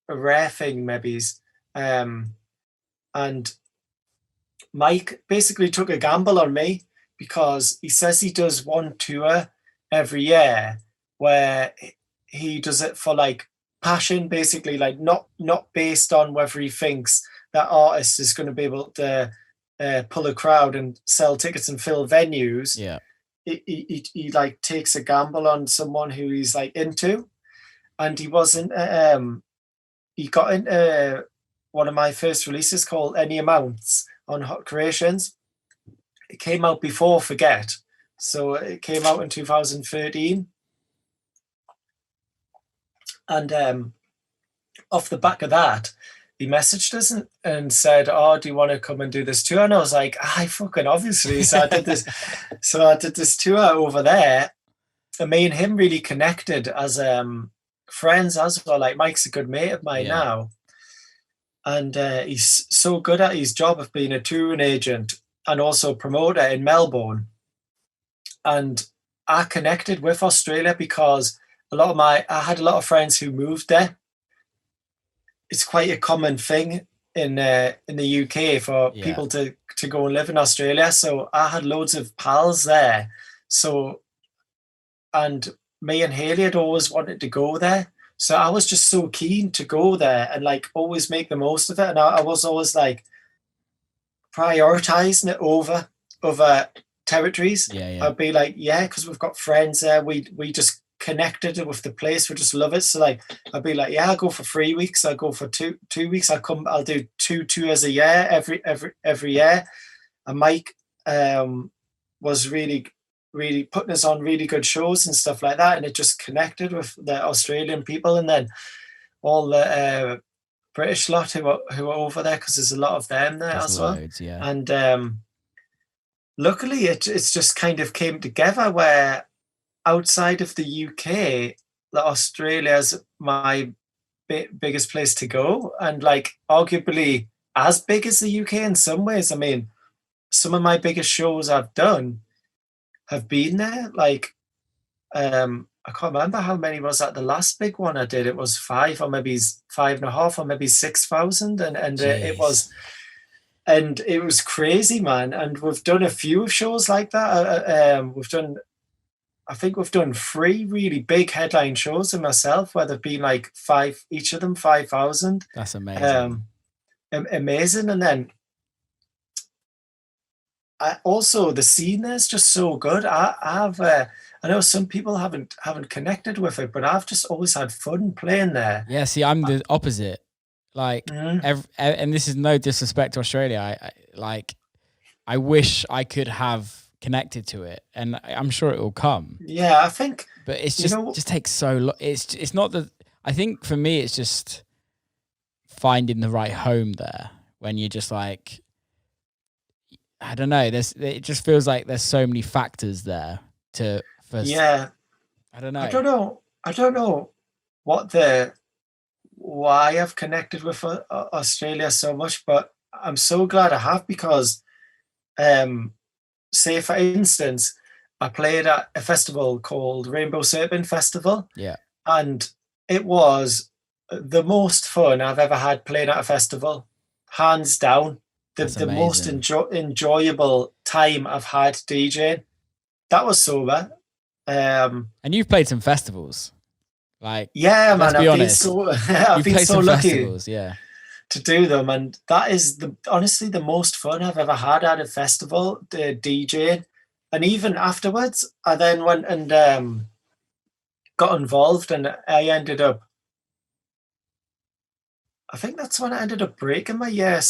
a rare thing, maybe. And Mike basically took a gamble on me, because he says he does one tour every year where he does it for like passion, basically, like not based on whether he thinks that artist is going to be able to pull a crowd and sell tickets and fill venues. Yeah. He like takes a gamble on someone who he's like into. And he wasn't he got into one of my first releases called Any Amounts on Hot Creations. It came out before Forget. So it came out in 2013. And off the back of that, he messaged us and said, do you want to come and do this tour? And I was like, fucking obviously. So I did this tour over there. And me and him really connected as friends as well. Like, Mike's a good mate of mine now. And he's so good at his job of being a touring agent and also promoter in Melbourne. And I connected with Australia because I had a lot of friends who moved there. It's quite a common thing in the UK for people to go and live in Australia. So I had loads of pals there. So, and me and Haley had always wanted to go there. So I was just so keen to go there and like always make the most of it. And I was always like prioritizing it over territories. I'd be like, because we've got friends there. We just connected with the place. We just love it. So like, I'd be like, I'll go for 3 weeks. I'll go for two weeks. I'll do 2 tours a year every year. And Mike was really, really putting us on really good shows and stuff like that, and it just connected with the Australian people, and then all the British lot who are over there, because there's a lot of them there as loads, well. Yeah. And luckily it's just kind of came together where outside of the UK, Australia's my biggest place to go, and like arguably as big as the UK in some ways. I mean, some of my biggest shows I've done have been there. Like, I can't remember how many was that. The last big one I did, it was 5 or maybe 5.5 or maybe 6,000, and it was crazy, man. And we've done a few shows like that. I think we've done 3 really big headline shows with myself, where there've been like 5, each of them 5,000. That's amazing. Amazing. And then also the scene there's just so good. I know some people haven't connected with it, but I've just always had fun playing there. Yeah, see, I'm the opposite. Like, and this is no disrespect to Australia. I wish I could have connected to it, and I'm sure it will come. Yeah, I think. But it's just takes so long. It's not that. I think for me, it's just finding the right home there when you're just like, I don't know. It just feels like there's so many factors there to. Yeah, I don't know. I don't know why I've connected with Australia so much, but I'm so glad I have, because, say for instance, I played at a festival called Rainbow Serpent Festival. Yeah, and it was the most fun I've ever had playing at a festival, hands down. The most enjoyable time I've had DJing. That was sober. And you've played some festivals, like, yeah, man. I've been so lucky, to do them, and that is honestly the most fun I've ever had at a festival, the DJing. And even afterwards, I then went and got involved, and I think that's when I ended up breaking my year.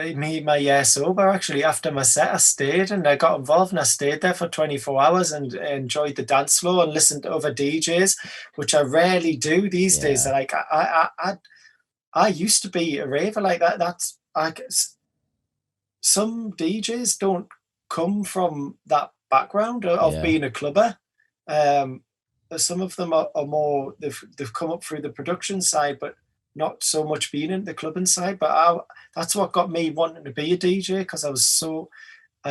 My year sober, actually. After my set, I stayed and I got involved, and I stayed there for 24 hours and enjoyed the dance floor and listened to other DJs, which I rarely do these days. Like, I used to be a raver like that. That's like, some DJs don't come from that background of being a clubber. Some of them are more, they've come up through the production side, but not so much being in the clubbing side. But that's what got me wanting to be a DJ, because I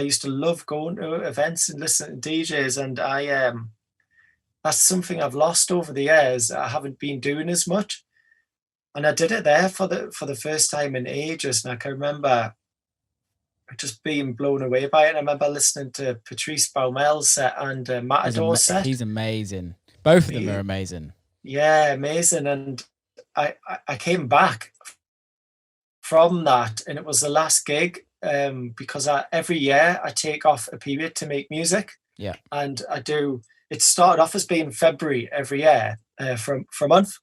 used to love going to events and listening to DJs, and that's something I've lost over the years. I haven't been doing as much, and I did it there for the first time in ages. And I can remember just being blown away by it. I remember listening to Patrice Baumel's set and Matador's set. He's amazing. Both of them are amazing. Yeah, amazing. And I came back from that, and it was the last gig, because every year I take off a period to make music. Yeah. And it started off as being February every year, for a month.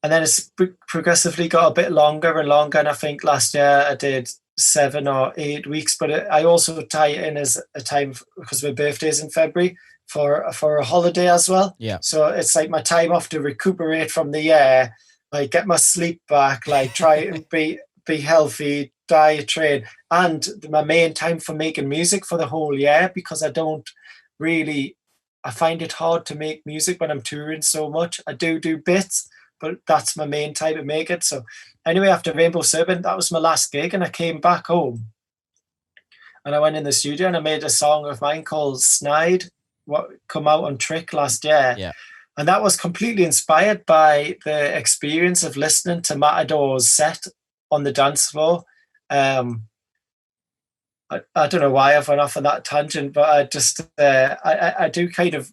And then it's progressively got a bit longer and longer. And I think last year I did 7 or 8 weeks, but I also tie it in as a time, because my birthday's in February, for a holiday as well. Yeah. So it's like my time off to recuperate from the year, like get my sleep back, like try and be healthy, diet, train, and my main time for making music for the whole year, because I find it hard to make music when I'm touring so much. I do bits, but that's my main time to make it. So anyway, after Rainbow Serpent, that was my last gig, and I came back home and I went in the studio and I made a song of mine called Snide, what come out on Trick last year. Yeah. And that was completely inspired by the experience of listening to Matador's set on the dance floor. I don't know why I've went off on that tangent, but I just, I do kind of,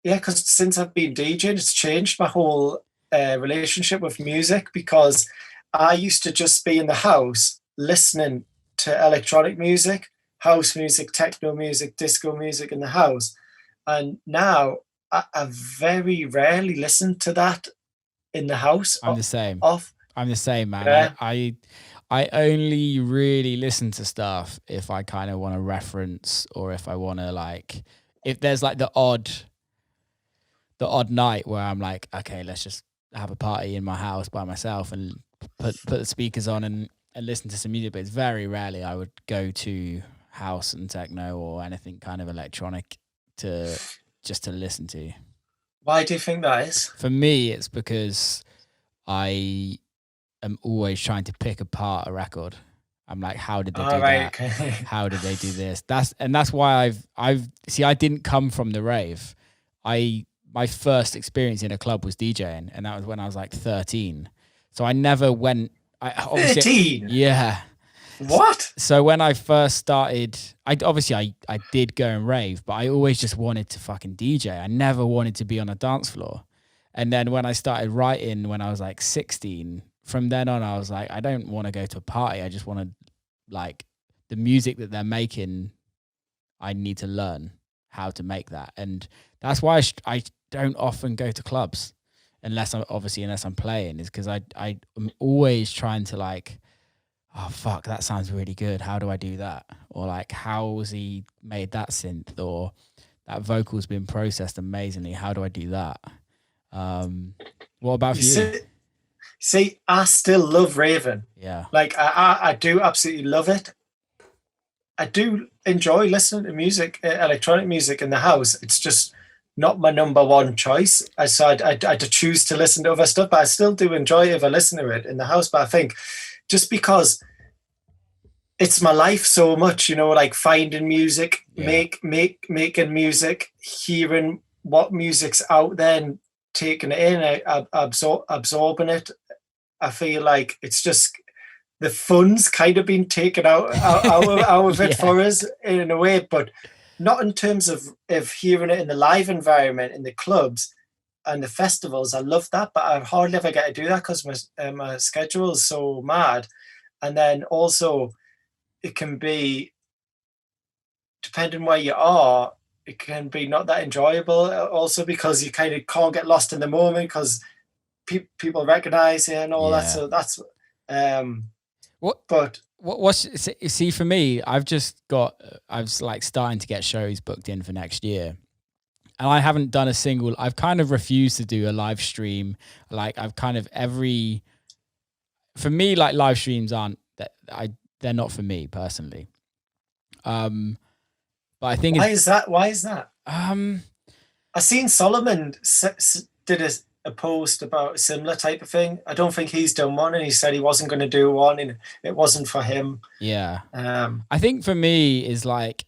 because since I've been DJing, it's changed my whole relationship with music, because I used to just be in the house listening to electronic music, house music, techno music, disco music in the house. And now I very rarely listen to that in the house. I'm the same. I'm the same, man. Yeah. I only really listen to stuff if I kind of want to reference, or if I want to like if there's like the odd night where I'm like, okay, let's just have a party in my house by myself and put the speakers on and listen to some music, but it's very rarely I would go to house and techno or anything kind of electronic to listen to. Why do you think that is? For me, it's because I am always trying to pick apart a record. I'm like, how did they do that? Okay. How did they do this? That's why I've I didn't come from the rave. My first experience in a club was DJing, and that was when I was like 13. So I never went. 13? Yeah. What? So when I first started, I did go and rave, but I always just wanted to fucking DJ. I never wanted to be on a dance floor. And then when I started writing when I was like 16, from then on I was like, I don't want to go to a party. I just want to, like, the music that they're making, I need to learn how to make that. And that's why I don't often go to clubs unless I'm playing, is because I'm always trying to, like, oh fuck, that sounds really good. How do I do that? Or like, how has he made that synth? Or that vocal's been processed amazingly. How do I do that? What about you? See, I still love raving. Yeah. Like I do absolutely love it. I do enjoy listening to music, electronic music in the house. It's just not my number one choice. I choose to listen to other stuff, but I still do enjoy it if I listen to it in the house. But I think just because it's my life so much, you know, like finding music, making music, hearing what music's out there and taking it in, absorbing it. I feel like it's just the fun's kind of been taken out of it for us in a way, but not in terms of hearing it in the live environment, in the clubs and the festivals. I love that, but I hardly ever get to do that because my schedule is so mad. And then also it can be, depending where you are, it can be not that enjoyable also because you kind of can't get lost in the moment because people recognize you and all that. So that's see, for me, I was like starting to get shows booked in for next year. And I haven't done a single, I've kind of refused to do a live stream. Like I've kind of for me, like live streams they're not for me personally. But I think why is that? I seen Solomon did a post about a similar type of thing. I don't think he's done one, and he said he wasn't going to do one, and it wasn't for him. Yeah. I think for me is like,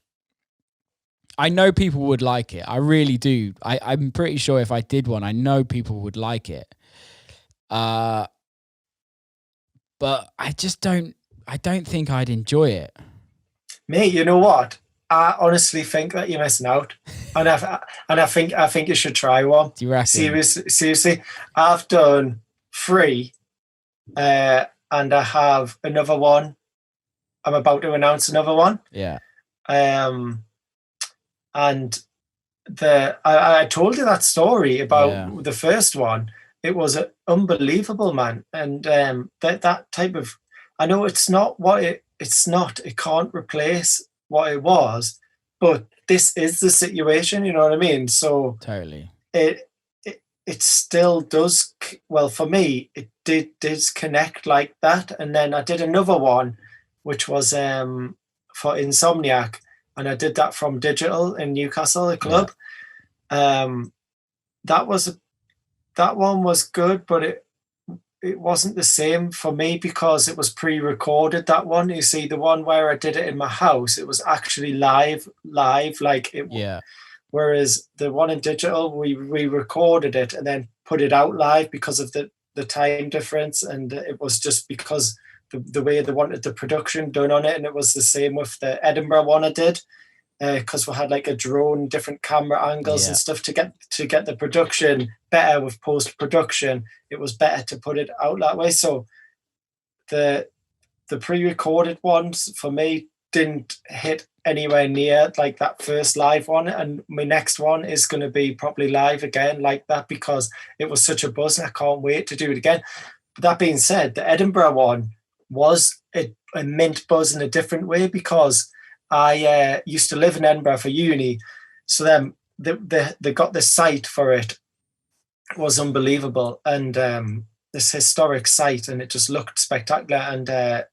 I know people would like it. I really do. I'm pretty sure if I did one, I know people would like it. But I just don't think I'd enjoy it. Mate, you know what? I honestly think that you're missing out, and I think you should try one. Do you reckon? Seriously, I've done 3, and I have another one. I'm about to announce another one. Yeah. And I told you that story about the first one. It was unbelievable, man, and that type of. I know it's not what it's not. It can't replace what it was, but this is the situation, you know what I mean? So totally it still does. Well, for me it did connect like that. And then I did another one which was for Insomniac, and I did that from Digital in Newcastle, a club. That one was good, but it wasn't the same for me because it was pre-recorded, that one. You see, the one where I did it in my house, it was actually live, like it. Yeah. Whereas the one in Digital, we recorded it and then put it out live because of the time difference, and it was just because the way they wanted the production done on it. And it was the same with the Edinburgh one I did, because we had like a drone, different camera angles and stuff to get the production better with post-production. It was better to put it out that way. So the pre-recorded ones for me didn't hit anywhere near like that first live one, and my next one is going to be probably live again like that because it was such a buzz and I can't wait to do it again. But that being said, the Edinburgh one was a mint buzz in a different way because I used to live in Edinburgh for uni, So then they got the site for it. It was unbelievable, and this historic site, and it just looked spectacular. And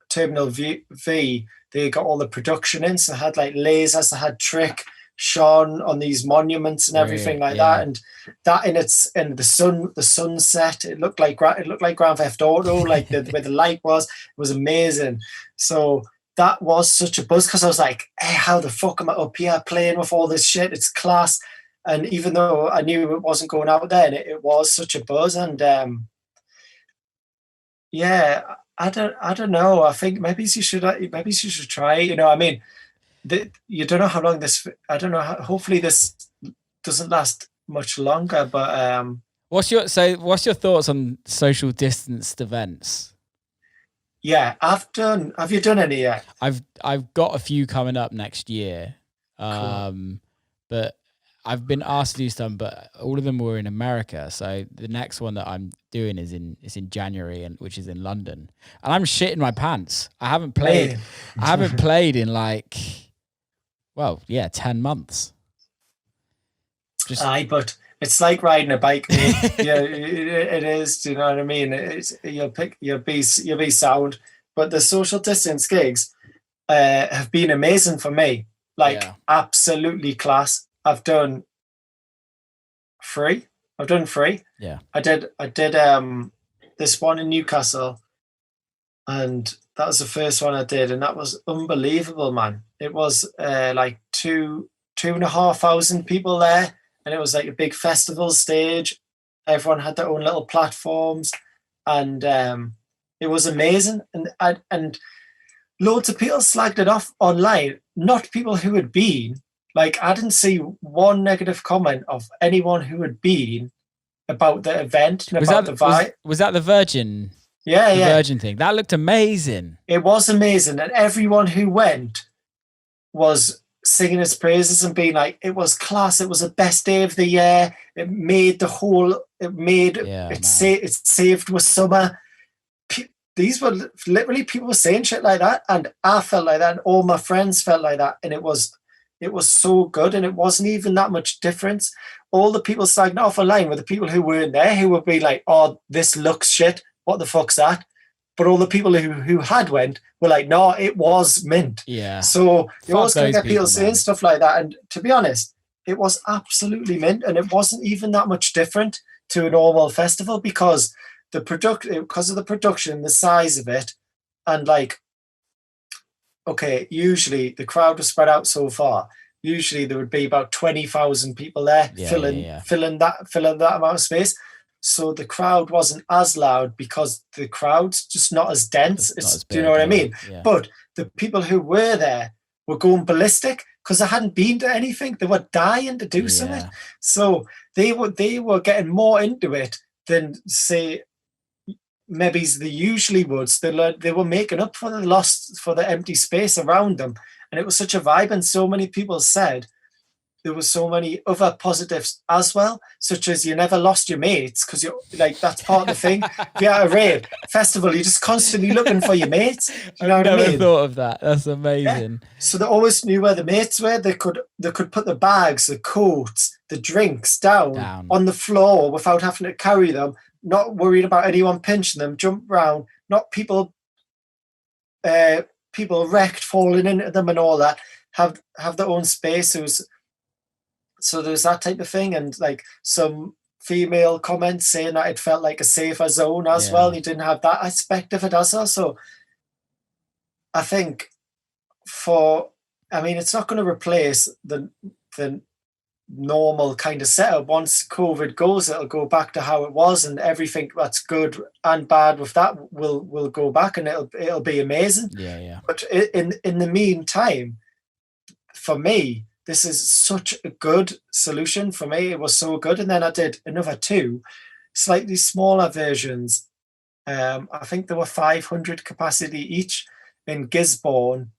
Terminal V, they got all the production in, so they had like lasers, they had Trick shone on these monuments and everything like that, and that in the sunset, it looked like Grand Theft Auto, like where the light was amazing. So that was such a buzz, because I was like, hey, how the fuck am I up here playing with all this shit? It's class. And even though I knew it wasn't going out there, it was such a buzz. And yeah, I don't know. I think maybe you should try. You know, I mean, you don't know how long this. I don't know. Hopefully, this doesn't last much longer. But what's your thoughts on social distanced events? Yeah, I've done. Have you done any yet? I've got a few coming up next year, Cool. but I've been asked to do some, but all of them were in America. So the next one that I'm doing is in January, which is in London. And I'm shitting my pants. I haven't played. Man. I haven't played in 10 months. But it's like riding a bike, mate. Yeah, it is. Do you know what I mean? You'll be sound, but the social distance gigs have been amazing for me. Absolutely class. I've done 3. Yeah. I did this one in Newcastle, and that was the first one I did, and that was unbelievable, man. It was like 2,500 people there, and it was like a big festival stage. Everyone had their own little platforms, and it was amazing. And loads of people slagged it off online, not people who had been. Like, I didn't see one negative comment of anyone who had been about the event and about the vibe. Was that the Virgin? Yeah, the Virgin thing. That looked amazing. It was amazing, and everyone who went was singing its praises and being like, it was class. It was the best day of the year. It made it saved with summer. These were literally people were saying shit like that, and I felt like that, and all my friends felt like that, and it was so good, and it wasn't even that much difference. All the people slagging off online were the people who weren't there, who would be like, oh, this looks shit. What the fuck's that? But all the people who had went were like, no, it was mint. Yeah. So you always can get people saying stuff like that. And to be honest, it was absolutely mint, and it wasn't even that much different to a normal festival, because of the production, the size of it, and usually the crowd was spread out so far. Usually there would be about 20,000 people there, filling that amount of space. So the crowd wasn't as loud because the crowd's just not as dense. Do you know what I mean? Yeah. But the people who were there were going ballistic because they hadn't been to anything. They were dying to do something. So they were getting more into it than, say, maybe they usually would. They were making up for the empty space around them. And it was such a vibe, and so many people said there were so many other positives as well, such as you never lost your mates, because you're like, that's part of the thing. If you're at a rave festival, you're just constantly looking for your mates. You know what I mean? Never thought of that. That's amazing. Yeah. So they always knew where the mates were. They could put the bags, the coats, the drinks down on the floor without having to carry them, not worried about anyone pinching them, jump around, not people wrecked, falling into them and all that, have their own space. So there's that type of thing, and like some female comments saying that it felt like a safer zone as well. You didn't have that aspect of it as well. So I think it's not going to replace the normal kind of setup. Once COVID goes, it'll go back to how it was, and everything that's good and bad with that will go back, and it'll be amazing. Yeah. But in the meantime, for me, this is such a good solution for me. It was so good. And then I did another 2 slightly smaller versions. I think there were 500 capacity each in Gisborne,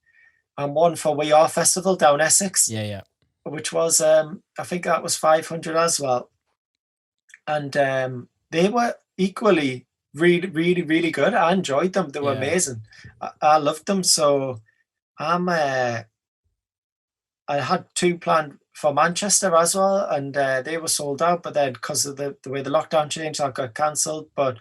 and one for We Are Festival down Essex. Yeah. Which was, I think that was 500 as well. And they were equally really, really, really good. I enjoyed them. They were amazing. I loved them. So I had 2 planned for Manchester as well, and they were sold out. But then because of the way the lockdown changed, that got cancelled. But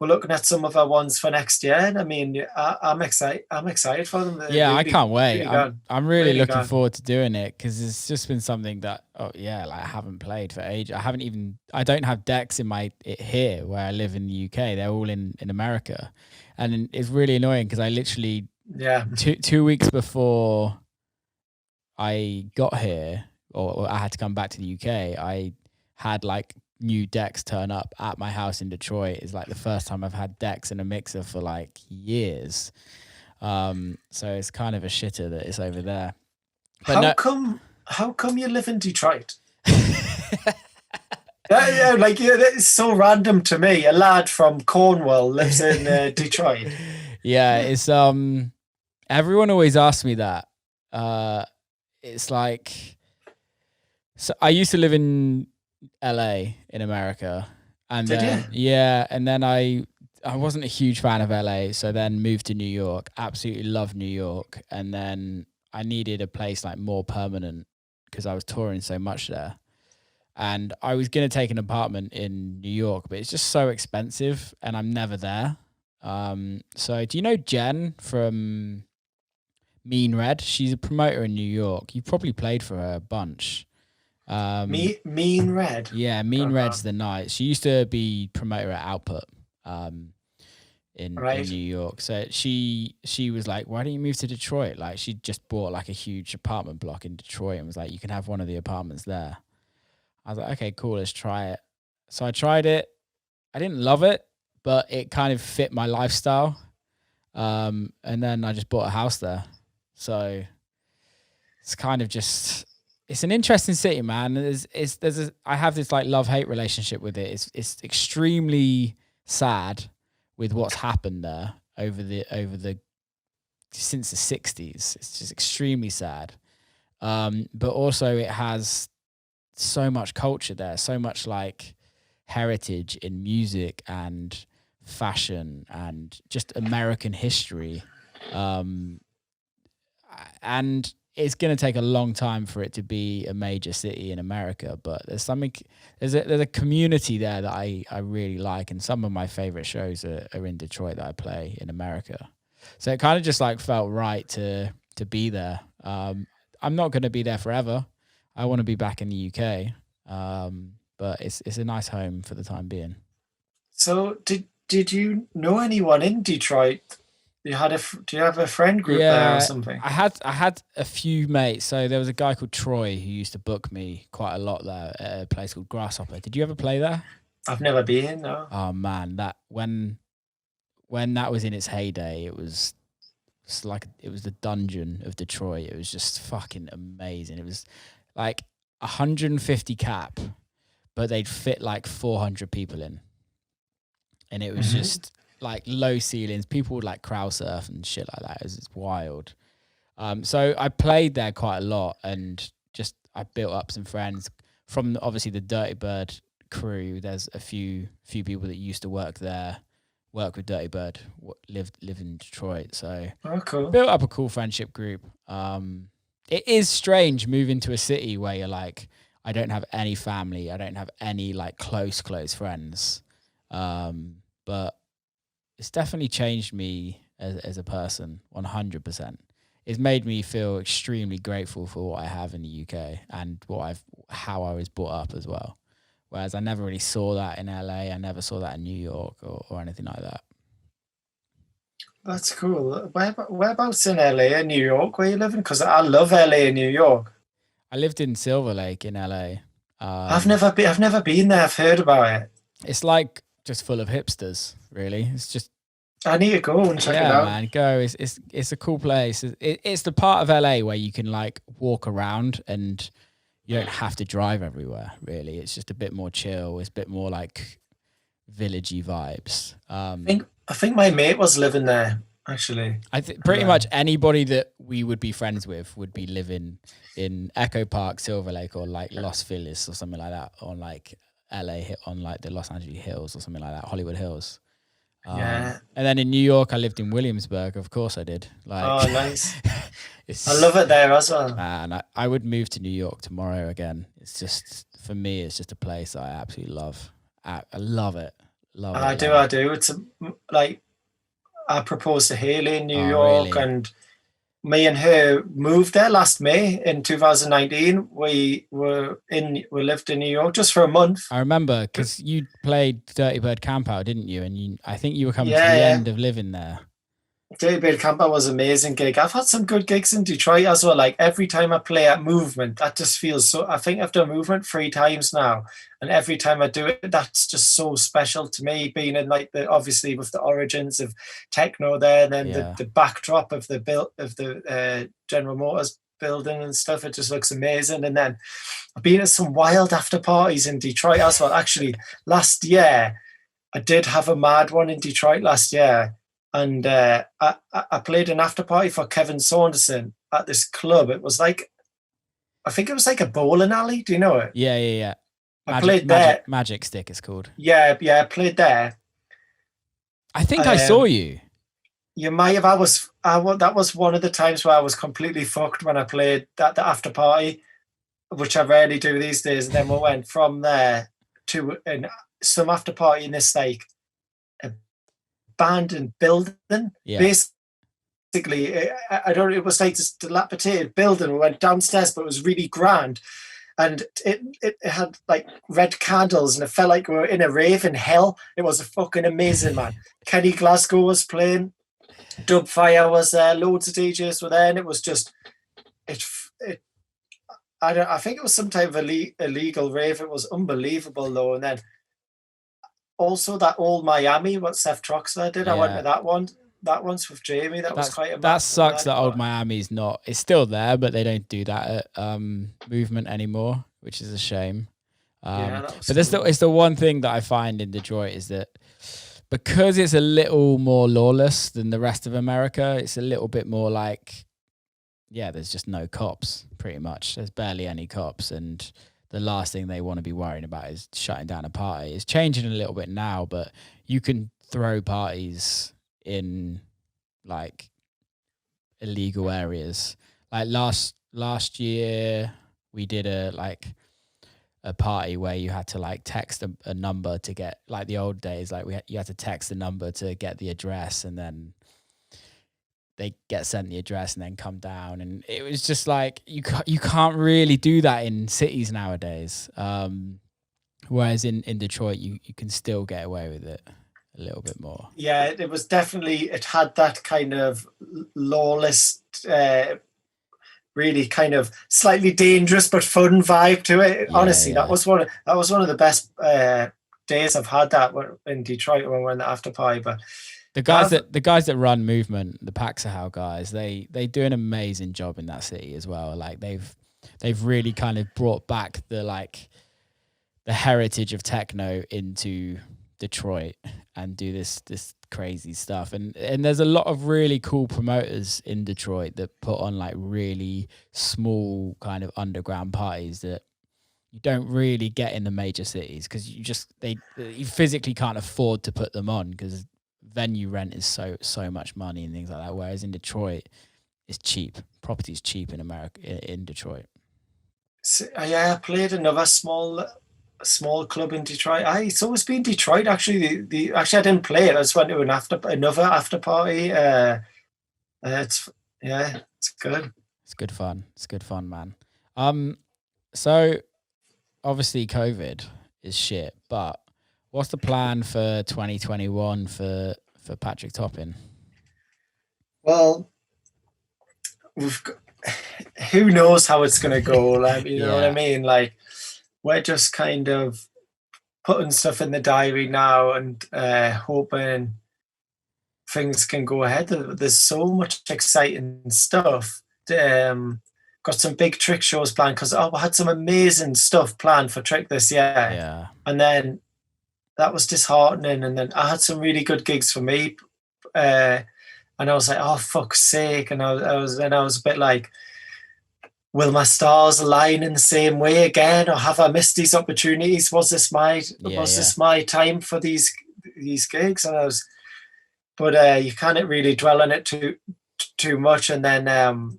we're looking at some of our ones for next year, and I mean, I'm excited. I'm excited for them. Yeah, I can't wait. Really I'm really looking gone. forward to doing it because it's just been something that like I haven't played for ages. I don't have decks in here where I live in the UK. They're all in America, and it's really annoying because I literally 2 weeks before I got here, or I had to come back to the UK, I had like new decks turn up at my house in Detroit. It's like the first time I've had decks in a mixer for like years. So it's kind of a shitter that it's over there. But how come you live in Detroit? It's so random to me. A lad from Cornwall lives in Detroit. Yeah, it's everyone always asks me that. It's like, so I used to live in LA in America, and then and then I wasn't a huge fan of LA, so then moved to New York. Absolutely loved New York, and then I needed a place like more permanent because I was touring so much there, and I was gonna take an apartment in New York, but it's just so expensive, and I'm never there. So do you know Jen from Mean Red? She's a promoter in New York. You've probably played for her a bunch. Mean Red. Yeah, Mean Red's the night. She used to be promoter at Output in New York. So she was like, why don't you move to Detroit? Like, she just bought like a huge apartment block in Detroit and was like, you can have one of the apartments there. I was like, okay, cool, let's try it. So I tried it. I didn't love it, but it kind of fit my lifestyle. And then I just bought a house there. So it's kind of just, it's an interesting city, man. I have this like love-hate relationship with it. It's extremely sad with what's happened there since the 60s. It's just extremely sad. But also it has so much culture there, so much like heritage in music and fashion and just American history. And it's going to take a long time for it to be a major city in America, but there's a community there that I really like, and some of my favorite shows are in Detroit that I play in America. So it kind of just like felt right to be there. I'm not going to be there forever. I want to be back in the UK, but it's a nice home for the time being. So did you know anyone in Detroit? Do you have a friend group there or something? I had a few mates. So there was a guy called Troy who used to book me quite a lot there at a place called Grasshopper. Did you ever play there? I've never been, no. Oh man, that when that was in its heyday, it was the dungeon of Detroit. It was just fucking amazing. It was like 150 cap, but they'd fit like 400 people in. And it was just like low ceilings. People would like crowd surf and shit like that. It's wild. So I played there quite a lot, and just I built up some friends from obviously the Dirty Bird crew. There's a few people that used to work with Dirty Bird, live in Detroit. So cool. Built up a cool friendship group. It is strange moving to a city where you're like, I don't have any family. I don't have any like close friends. But it's definitely changed me as a person, 100%. It's made me feel extremely grateful for what I have in the UK and how I was brought up as well. Whereas I never really saw that in LA. I never saw that in New York or anything like that. That's cool. Whereabouts in LA and New York where you living? Because I love LA and New York. I lived in Silver Lake in LA. I've never been there. I've heard about it. It's like just full of hipsters, really. It's just, I need to go and check it out. Yeah, man, go. It's a cool place. It's the part of LA where you can like walk around and you don't have to drive everywhere, really. It's just a bit more chill. It's a bit more like villagey vibes. I think my mate was living there, actually. I think pretty much anybody that we would be friends with would be living in Echo Park, Silver Lake, or like Los Feliz or something like that, on like LA, on like the Los Angeles Hills or something like that, Hollywood Hills. Yeah. And then in New York, I lived in Williamsburg. Of course I did. Oh, nice. I love it there as well. Man, I would move to New York tomorrow again. It's just, for me, it's just a place I absolutely love. I love it. I do. It's like, I proposed to Haley in New York, really? and me and her moved there last May in 2019. We lived in New York just for a month. I remember because you played Dirty Bird Camp Out, didn't you? And I think you were coming to the end of living there. Dirty Bird Camp Out was an amazing gig. I've had some good gigs in Detroit as well. Like every time I play at Movement, that just feels so. I think I've done Movement 3 times now, and every time I do it, that's just so special to me. Being in like obviously with the origins of techno there, and then the backdrop of the General Motors building and stuff. It just looks amazing. And then I've been at some wild after parties in Detroit as well. Actually, last year I did have a mad one in Detroit last year. And I played an after party for Kevin Saunderson at this club. It was like, I think it was like a bowling alley. Do you know it? Yeah. I played there. Magic Stick it's called. Yeah, I played there. I think I saw you. You might have. That was one of the times where I was completely fucked when I played the after party, which I rarely do these days. And then we went from there to some after party in this like abandoned building. Basically, it was like this dilapidated building. We went downstairs, but it was really grand, and it had like red candles, and it felt like we were in a rave in hell. It was a fucking amazing, man. Kenny Glasgow was playing, Dubfire was there, loads of DJs were there, and it was just I think it was some type of illegal rave. It was unbelievable though. And then also that old Miami, what Seth Troxler did. I went to that one. That one's with Jamie. That sucks that old Miami's not. It's still there, but they don't do that at Movement anymore, which is a shame. But it's the one thing that I find in Detroit is that because it's a little more lawless than the rest of America, it's a little bit more like, there's just no cops, pretty much. There's barely any cops, and the last thing they want to be worrying about is shutting down a party. It's changing a little bit now, but you can throw parties in like illegal areas. Like last year we did a party where you had to like text a number to get, like the old days, like you had to text a number to get the address, and then they get sent the address and then come down. And it was just like, you can't really do that in cities nowadays. Whereas in Detroit, you can still get away with it a little bit more. Yeah, it was definitely, it had that kind of lawless, really kind of slightly dangerous but fun vibe to it. Honestly, that was one of the best days I've had that in Detroit when we were in the after party. But the guys that run Movement, the Paxahau guys, they do an amazing job in that city as well. Like they've really kind of brought back the heritage of techno into Detroit and do this crazy stuff. And there's a lot of really cool promoters in Detroit that put on like really small kind of underground parties that you don't really get in the major cities, because you physically can't afford to put them on because venue rent is so much money and things like that. Whereas in Detroit, it's cheap. Property's cheap in America, in Detroit. So, I played another small club in Detroit. It's always been Detroit actually. Actually I didn't play it. I just went to another after party. It's good. It's good fun. It's good fun, man. So obviously COVID is shit, but what's the plan for 2021 for Patrick Toppin? Well, who knows how it's going to go? Like, you know what I mean? Like, we're just kind of putting stuff in the diary now and hoping things can go ahead. There's so much exciting stuff. Got some big Trick shows planned because we had some amazing stuff planned for Trick this year. Yeah. And then that was disheartening. And then I had some really good gigs for me. And I was like, oh, fuck's sake. And I was a bit like, will my stars align in the same way again, or have I missed these opportunities? Was this my time for these gigs? And but you can't really dwell on it too much. And then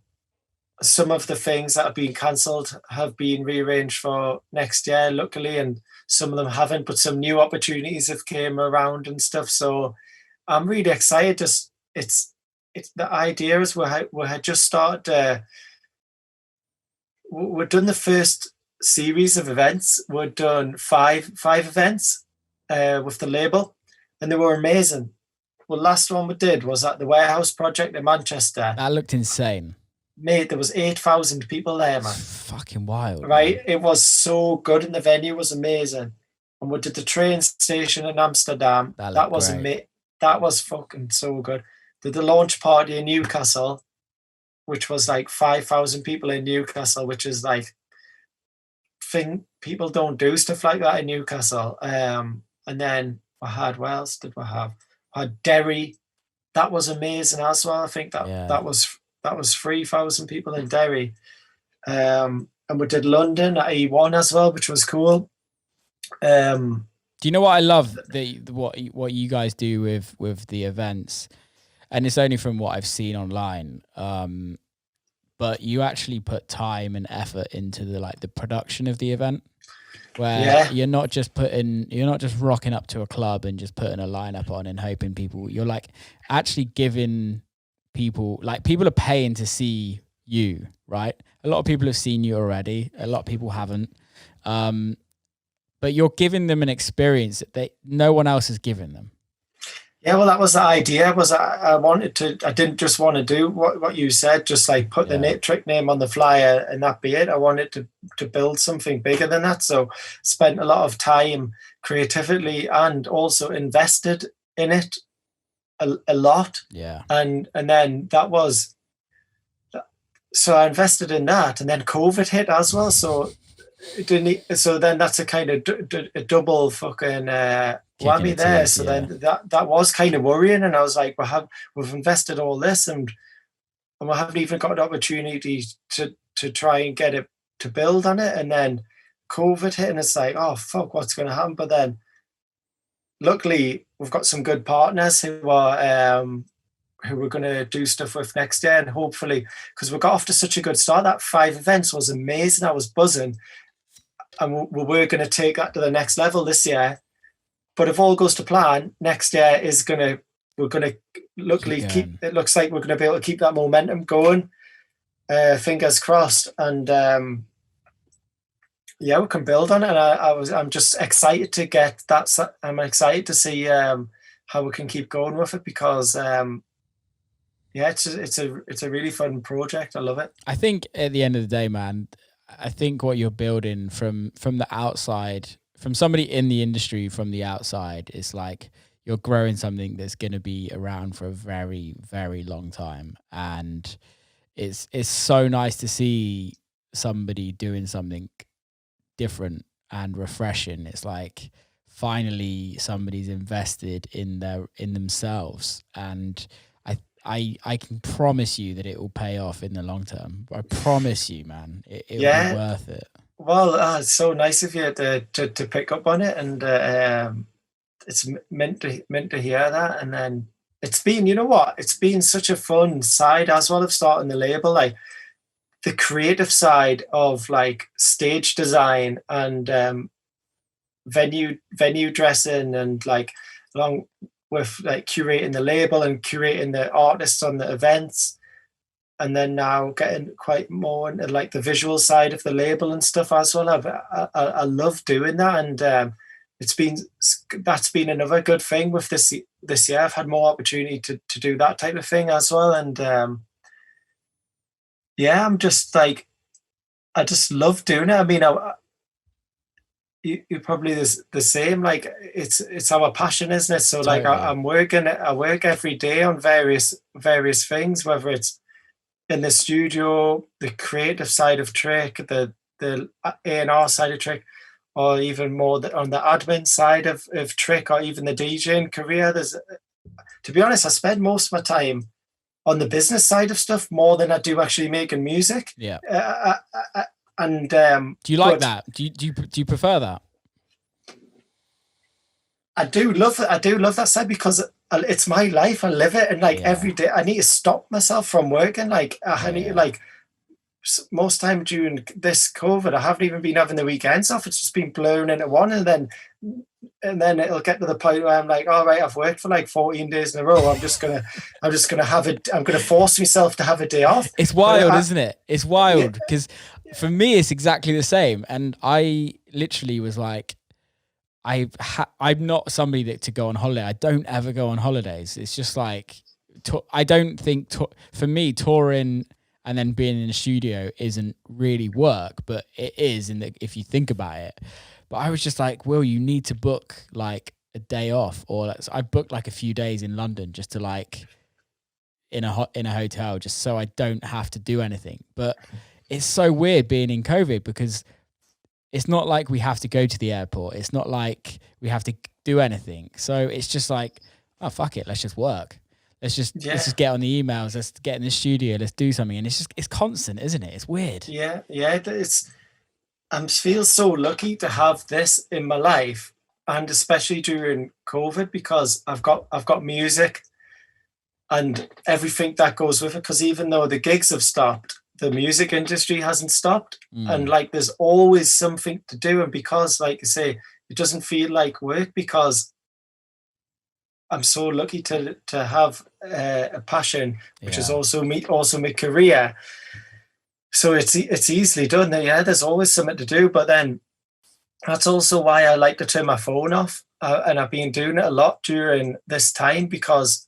some of the things that have been cancelled have been rearranged for next year, luckily, and some of them haven't, but some new opportunities have came around and stuff. So I'm really excited. Just it's the idea is we had just started. We've done the first series of events. We've done five events with the label, and they were amazing. Well, last one we did was at the Warehouse Project in Manchester. That looked insane. Mate, there was 8,000 people there, man. Fucking wild. Right? Man. It was so good, and the venue was amazing. And we did the train station in Amsterdam. That was amazing. That was fucking so good. Did the launch party in Newcastle, which was like 5,000 people in Newcastle, which is like people don't do stuff like that in Newcastle. And then what else did we have? We had Derry. That was amazing as well. I think that was 3,000 people in Derry. And we did London at E1 as well, which was cool. Do you know what I love? What you guys do with the events, and it's only from what I've seen online. But you actually put time and effort into the production of the event, where you're not just rocking up to a club and just putting a lineup on and hoping people. You're like actually giving people, like, people are paying to see you, right? A lot of people have seen you already. A lot of people haven't. But you're giving them an experience that no one else has given them. Yeah, well, that was the idea. I didn't just want to do what you said, just like put the trick name on the flyer and that be it. I wanted to build something bigger than that. So spent a lot of time creatively and also invested in it a lot. Yeah. And then so I invested in that, and then COVID hit as well. So then that's a kind of a double fucking whammy there. So then that was kind of worrying, and I was like, we've invested all this, and we haven't even got an opportunity to try and get it to build on it. And then COVID hit, and it's like, oh fuck, what's going to happen? But then luckily we've got some good partners who we're going to do stuff with next year, and hopefully, because we got off to such a good start. That 5 events was amazing. I was buzzing, and we were going to take that to the next level this year. But if all goes to plan, next year we're going to luckily it looks like we're going to be able to keep that momentum going. Fingers crossed. And we can build on it. And I'm just excited to get that. I'm excited to see how we can keep going with it, because it's a really fun project. I love it. I think at the end of the day, man, I think what you're building from the outside, from somebody in the industry from the outside, is like you're growing something that's going to be around for a very, very long time. And it's so nice to see somebody doing something different and refreshing. It's like finally somebody's invested in themselves, and I can promise you that it will pay off in the long term. I promise you, man, it'll be worth it. Well, it's so nice of you to pick up on it, and it's meant to hear that. And then it's been, you know what, it's been such a fun side as well of starting the label, like the creative side of like stage design and venue dressing, and like along with like curating the label and curating the artists on the events. And then now getting quite more into like the visual side of the label and stuff as well. I love doing that, and that's been another good thing with this year. I've had more opportunity to do that type of thing as well, and I'm just like, I just love doing it. I mean, you're probably the same. Like it's our passion, isn't it? So totally. Like I work every day on various things, whether it's in the studio, the creative side of Trick, the A&R side of Trick, or even more on the admin side of Trick, or even the DJing career. To be honest, I spend most of my time on the business side of stuff more than I do actually making music. Yeah. And do you like that? Do you prefer that? I do love that side, because it's my life. I live it, and like every day I need to stop myself from working. Like I need to, like, most time during this COVID, I haven't even been having the weekends off. It's just been blown into one, and then it'll get to the point where I'm like, all right, I've worked for like 14 days in a row. I'm just gonna have it. I'm gonna force myself to have a day off. It's wild, isn't it? It's wild because for me, it's exactly the same. And I literally was like, I'm not somebody that to go on holiday. I don't ever go on holidays. It's just like, I don't think for me, touring and then being in a studio isn't really work, but it is if you think about it. But I was just like, Will, you need to book like a day off, or I booked like a few days in London just to like in a hotel, just so I don't have to do anything. But it's so weird being in COVID because it's not like we have to go to the airport. It's not like we have to do anything. So it's just like, oh, fuck it, let's just work. Let's just get on the emails. Let's get in the studio. Let's do something. And it's constant, isn't it? It's weird. Yeah. I feel so lucky to have this in my life, and especially during COVID, because I've got music and everything that goes with it. Because even though the gigs have stopped, the music industry hasn't stopped, and like there's always something to do. And because, like I say, it doesn't feel like work because I'm so lucky to have a passion, which is also my career. So it's easily done. There's always something to do. But then that's also why I like to turn my phone off. And I've been doing it a lot during this time, because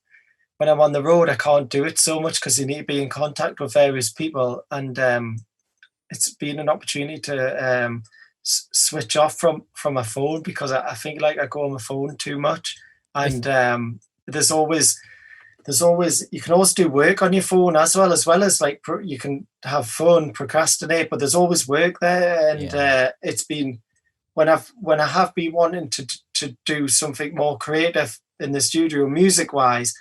when I'm on the road, I can't do it so much because you need to be in contact with various people. And it's been an opportunity to switch off from my phone, because I think like I go on my phone too much. And there's always you can also do work on your phone as well as like you can have fun, procrastinate, but there's always work there. And it's been when I have been wanting to do something more creative in the studio, music wise,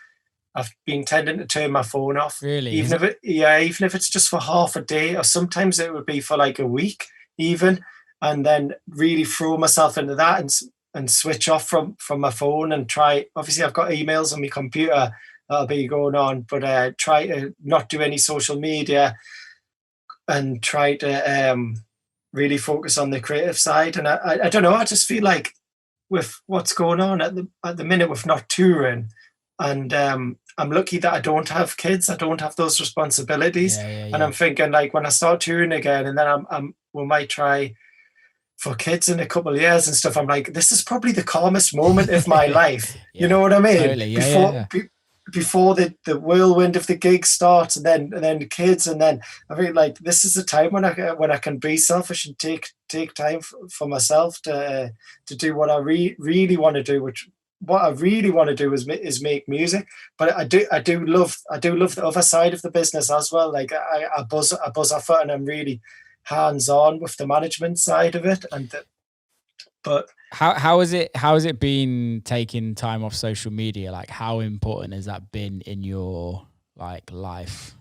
I've been tending to turn my phone off. Really? Even if it's just for half a day, or sometimes it would be for like a week even, and then really throw myself into that and switch off from my phone and try. Obviously I've got emails on my computer that'll be going on, but try to not do any social media and try to really focus on the creative side. And I don't know, I just feel like with what's going on at the minute with not touring, and I'm lucky that I don't have kids, I don't have those responsibilities. And I'm thinking like when I start touring again, and then we might try for kids in a couple of years and stuff, I'm like, this is probably the calmest moment of my life. You know what I mean? Totally. Before the whirlwind of the gig starts, and then the kids, and then I think like this is the time when I can be selfish and take time for myself to do what I really want to do, which what I really want to do is make music. But I do love the other side of the business as well. Like I buzz off it, and I'm really hands-on with the management side of it. But how has it been taking time off social media? Like, how important has that been in your like life?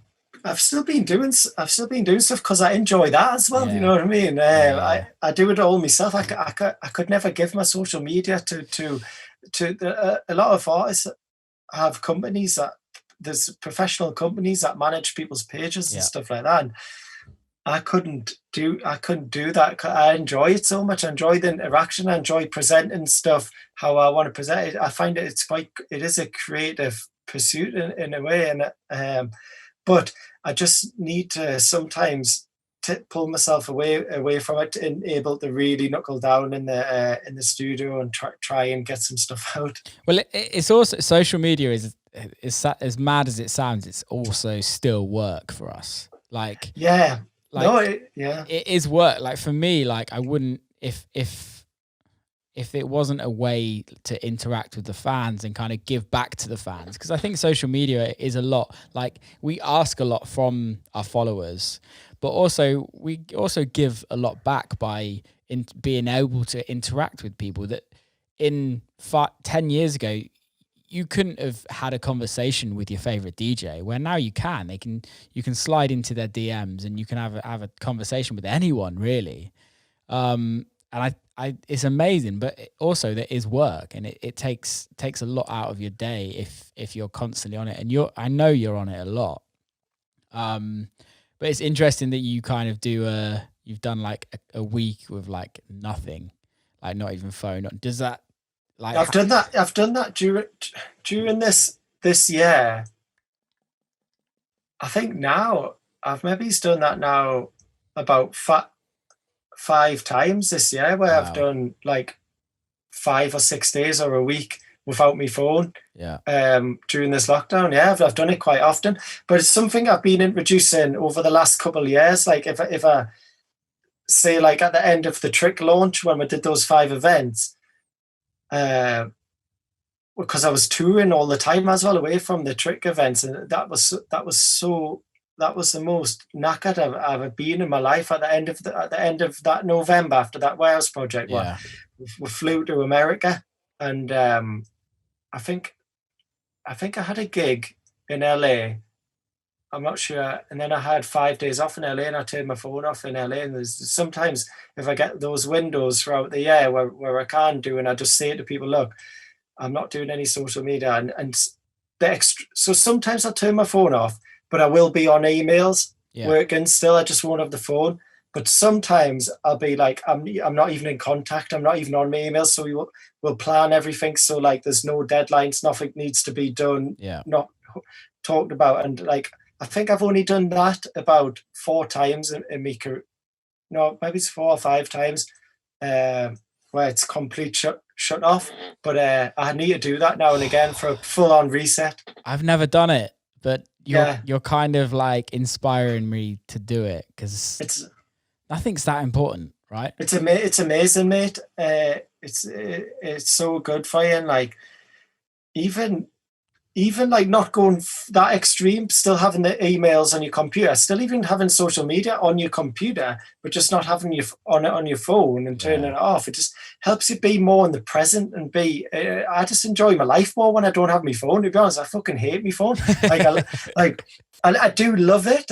I've still been doing stuff because I enjoy that as well. You know what I mean? I do it all myself. I could never give my social media to a lot of artists have companies there's professional companies that manage people's pages and stuff like that. And I couldn't do that. I enjoy it so much. I enjoy the interaction. I enjoy presenting stuff how I want to present it. I find it is a creative pursuit in a way. And but I just need to sometimes pull myself away from it and able to really knuckle down in the studio and try and get some stuff out. Well, it's also, social media is as mad as it sounds, it's also still work for us. Like, it is work. Like for me, like I wouldn't if it wasn't a way to interact with the fans and kind of give back to the fans, because I think social media is a lot, like we ask a lot from our followers, but also we also give a lot back by being able to interact with people that 10 years ago you couldn't have had a conversation with your favorite DJ, where now you can. You can slide into their DMs and you can have a conversation with anyone really. And it's amazing, but also there is work, and it takes a lot out of your day if you're constantly on it, and I know you're on it a lot. But it's interesting that you kind of you've done like a week with like nothing, like not even phone. Does that like I've done that during this year. I think now I've maybe done that now about 5 times this year, where I've done like 5 or 6 days or a week without my phone. During this lockdown. I've done it quite often, but it's something I've been introducing over the last couple of years. Like if I say, like at the end of the Trick launch, when we did those 5 events, because I was touring all the time as well, away from the Trick events, and that was the most knackered I've ever been in my life. At the end of that November, after that warehouse project, we flew to America, and I think I had a gig in LA. I'm not sure. And then I had 5 days off in LA, and I turned my phone off in LA. And there's sometimes, if I get those windows throughout the year where I can't do, and I just say to people, look, I'm not doing any social media. And so sometimes I'll turn my phone off, but I will be on emails working still. I just won't have the phone. But sometimes I'll be like, I'm not even in contact. I'm not even on my emails. So we'll plan everything. So like, there's no deadlines. Nothing needs to be done. Not talked about. And like, I think I've only done that about 4 times in my career. No, maybe it's 4 or 5 times where it's complete shut off. But I need to do that now and again for a full-on reset. I've never done it, but you're kind of like inspiring me to do it, because nothing's that important, right? It's amazing, mate. It's so good for you, and like even like not going that extreme, still having the emails on your computer, still even having social media on your computer, but just not having on your phone and turning it off. It just helps you be more in the present and be. I just enjoy my life more when I don't have my phone. To be honest, I fucking hate my phone. I do love it,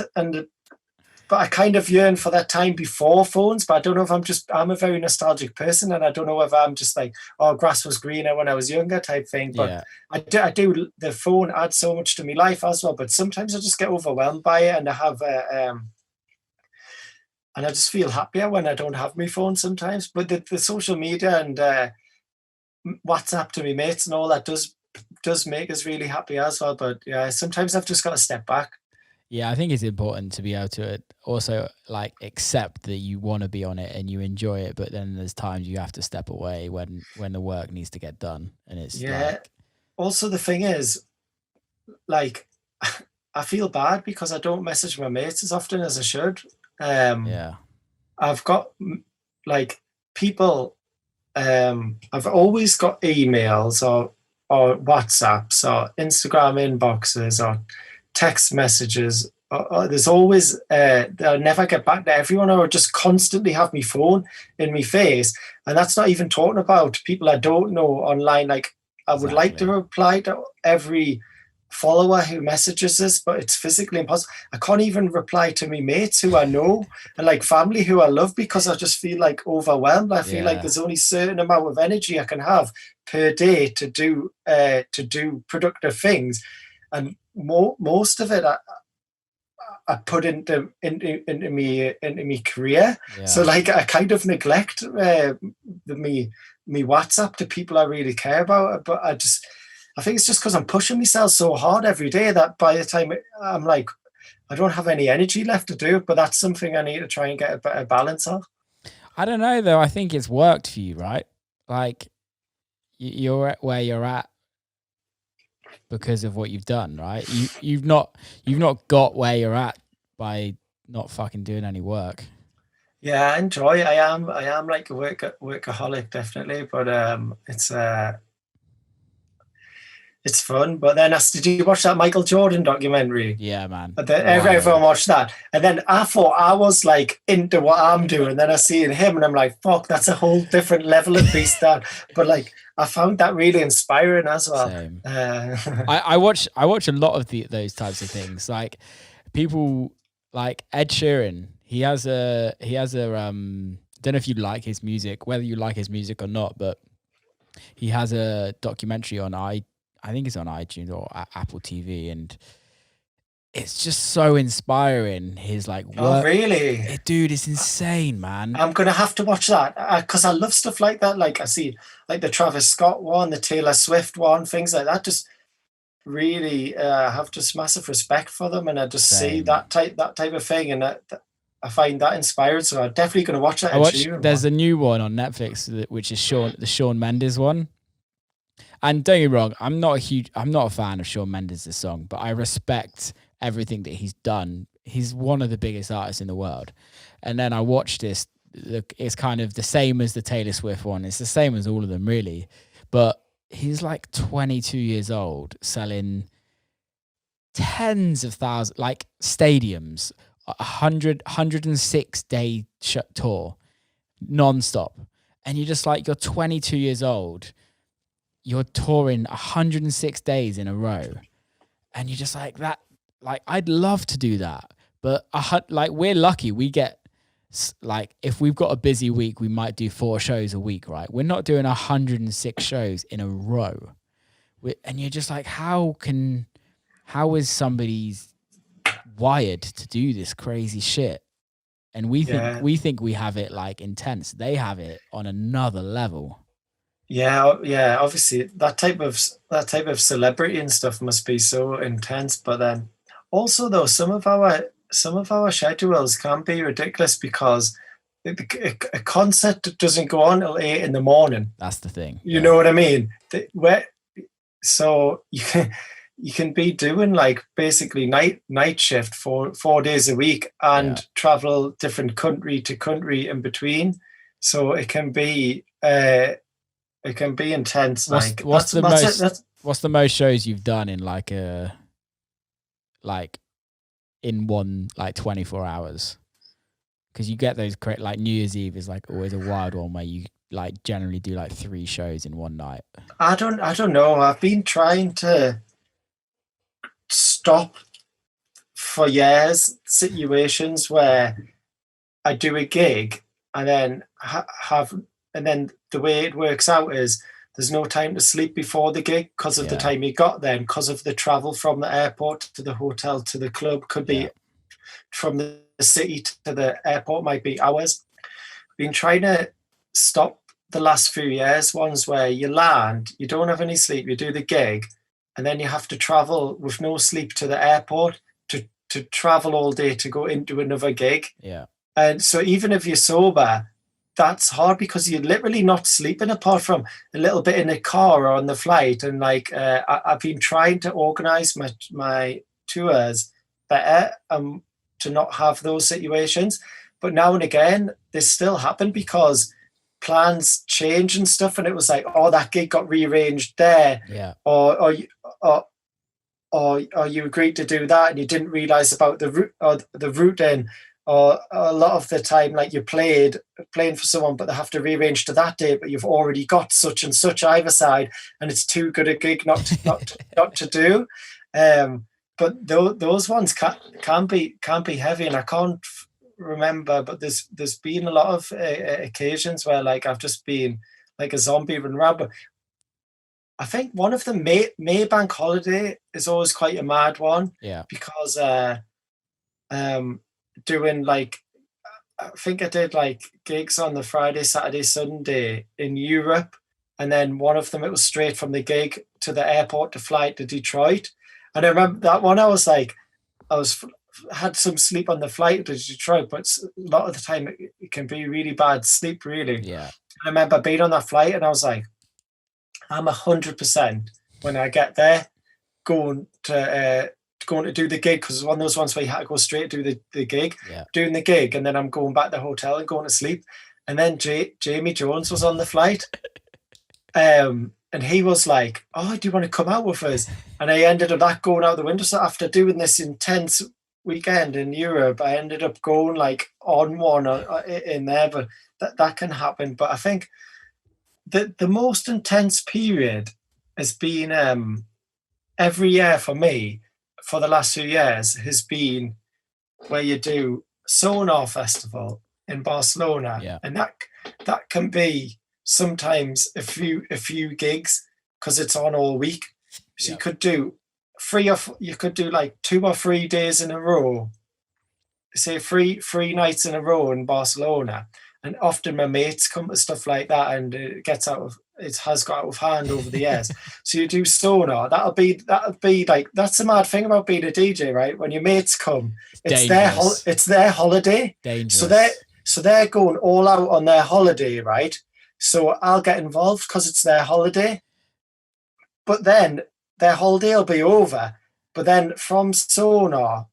but I kind of yearn for that time before phones. But I don't know if I'm a very nostalgic person, and I don't know whether I'm just like, oh, grass was greener when I was younger type thing. But I do. The phone adds so much to my life as well. But sometimes I just get overwhelmed by it, and I have and I just feel happier when I don't have my phone sometimes. But the social media and WhatsApp to me mates and all that does make us really happy as well. But yeah, sometimes I've just got to step back. Yeah, I think it's important to be able to also like accept that you want to be on it and you enjoy it, but then there's times you have to step away when the work needs to get done. And it's also the thing is, like, I feel bad because I don't message my mates as often as I should. I've got like people. I've always got emails or WhatsApps or Instagram inboxes or text messages. There's always I'll never get back to everyone, or just constantly have my phone in my face. And that's not even talking about people I don't know online. Like I would like to reply to every follower who messages us, but it's physically impossible. I can't even reply to my mates who I know and like family who I love, because I just feel like overwhelmed. I feel like there's only a certain amount of energy I can have per day to do productive things, and most of it I put into my career. So like I kind of neglect me WhatsApp to people I really care about. But I think it's just because I'm pushing myself so hard every day that by the time I'm like, I don't have any energy left to do it. But that's something I need to try and get a better balance of. I don't know though. I think it's worked for you, right? Like you're at where you're at because of what you've done, right? You've not got where you're at by not fucking doing any work. Yeah, I enjoy it. I am like a workaholic, definitely, but it's fun. But then did you watch that Michael Jordan documentary? Yeah, man. Everyone watched that. And then I thought I was like into what I'm doing. And then I see him and I'm like, fuck, that's a whole different level of beast that. But like I found that really inspiring as well. Same. I watch a lot of those types of things. Like people like Ed Sheeran. He has a don't know if you like his music, whether you like his music or not, but he has a documentary on I think it's on iTunes or Apple TV, and it's just so inspiring. His like work. Oh, really? Dude, it's insane, man. I'm gonna have to watch that because I love stuff like that. Like I see, like the Travis Scott one, the Taylor Swift one, things like that. Just really have just massive respect for them, and I just see that type of thing, and I find that inspired. So I'm definitely gonna watch that. There's a new one on Netflix which is the Shawn Mendes one. And don't get me wrong, I'm not a fan of Shawn Mendes' song, but I respect everything that he's done. He's one of the biggest artists in the world. And then I watched this. It's kind of the same as the Taylor Swift one. It's the same as all of them, really. But he's like 22 years old, selling tens of thousands, like stadiums, 106-day tour, non-stop. And you're just like, you're 22 years old. You're touring 106 days in a row. And you're just like that. Like, I'd love to do that. But like, we're lucky. We get, like, if we've got a busy week, we might do 4 shows a week, right? We're not doing 106 shows in a row. And you're just like, how is somebody wired to do this crazy shit? And we think we have it like intense. They have it on another level. Yeah. Obviously, that type of celebrity and stuff must be so intense. But then, also though, some of our schedules can be ridiculous because a concert doesn't go on till 8 in the morning. That's the thing. You know what I mean? So you can be doing like basically night shift for 4 days a week and travel different country to country in between. So it can be intense. What's the most shows you've done in in one, like 24 hours? Because you get those like New Year's Eve is like always a wild one where you like generally do like 3 shows in one night. I don't know. I've been trying to stop for years situations where I do a gig and then and then the way it works out is there's no time to sleep before the gig because of the time you got there, because of the travel from the airport to the hotel to the club could be from the city to the airport might be hours. Been trying to stop the last few years ones where you land, you don't have any sleep, you do the gig, and then you have to travel with no sleep to the airport to travel all day to go into another gig. Yeah. And so even if you're sober, that's hard because you're literally not sleeping apart from a little bit in the car or on the flight. And like I've been trying to organize my tours better to not have those situations. But now and again, they still happen because plans change and stuff. And it was like, oh, that gig got rearranged there. Yeah. Or you agreed to do that and you didn't realize about the route or the routing. Or a lot of the time, like you're playing for someone, but they have to rearrange to that day, but you've already got such and such either side, and it's too good a gig not to do. But those ones can be heavy, and I can't remember, but there's been a lot of occasions where like I've just been like a zombie running around. But I think one of the May bank holiday is always quite a mad one. Yeah. Because doing like I think I did like gigs on the Friday, Saturday, Sunday in Europe, and then one of them it was straight from the gig to the airport to fly to Detroit. And I remember that one I had some sleep on the flight to Detroit, but a lot of the time it can be really bad sleep, really. Yeah. I remember being on that flight and I was like, I'm 100% when I get there going to do the gig, because it's one of those ones where you had to go straight to the gig, doing the gig, and then I'm going back to the hotel and going to sleep. And then Jamie Jones was on the flight, and he was like, "Oh, do you want to come out with us?" And I ended up going out the window. So after doing this intense weekend in Europe, I ended up going like on one in there. But that can happen. But I think the most intense period has been every year for me. For the last few years has been where you do Sonar Festival in Barcelona, Yeah. and that can be sometimes a few gigs because it's on all week. So you could do like 2 or 3 days in a row, say three nights in a row in Barcelona. And often my mates come to stuff like that, and it has got out of hand over the years. So you do sonar. That'll be like, that's the mad thing about being a DJ, right? When your mates come, it's their holiday. Dangerous. So they're going all out on their holiday, right? So I'll get involved because it's their holiday. But then their holiday will be over. But then from sonar,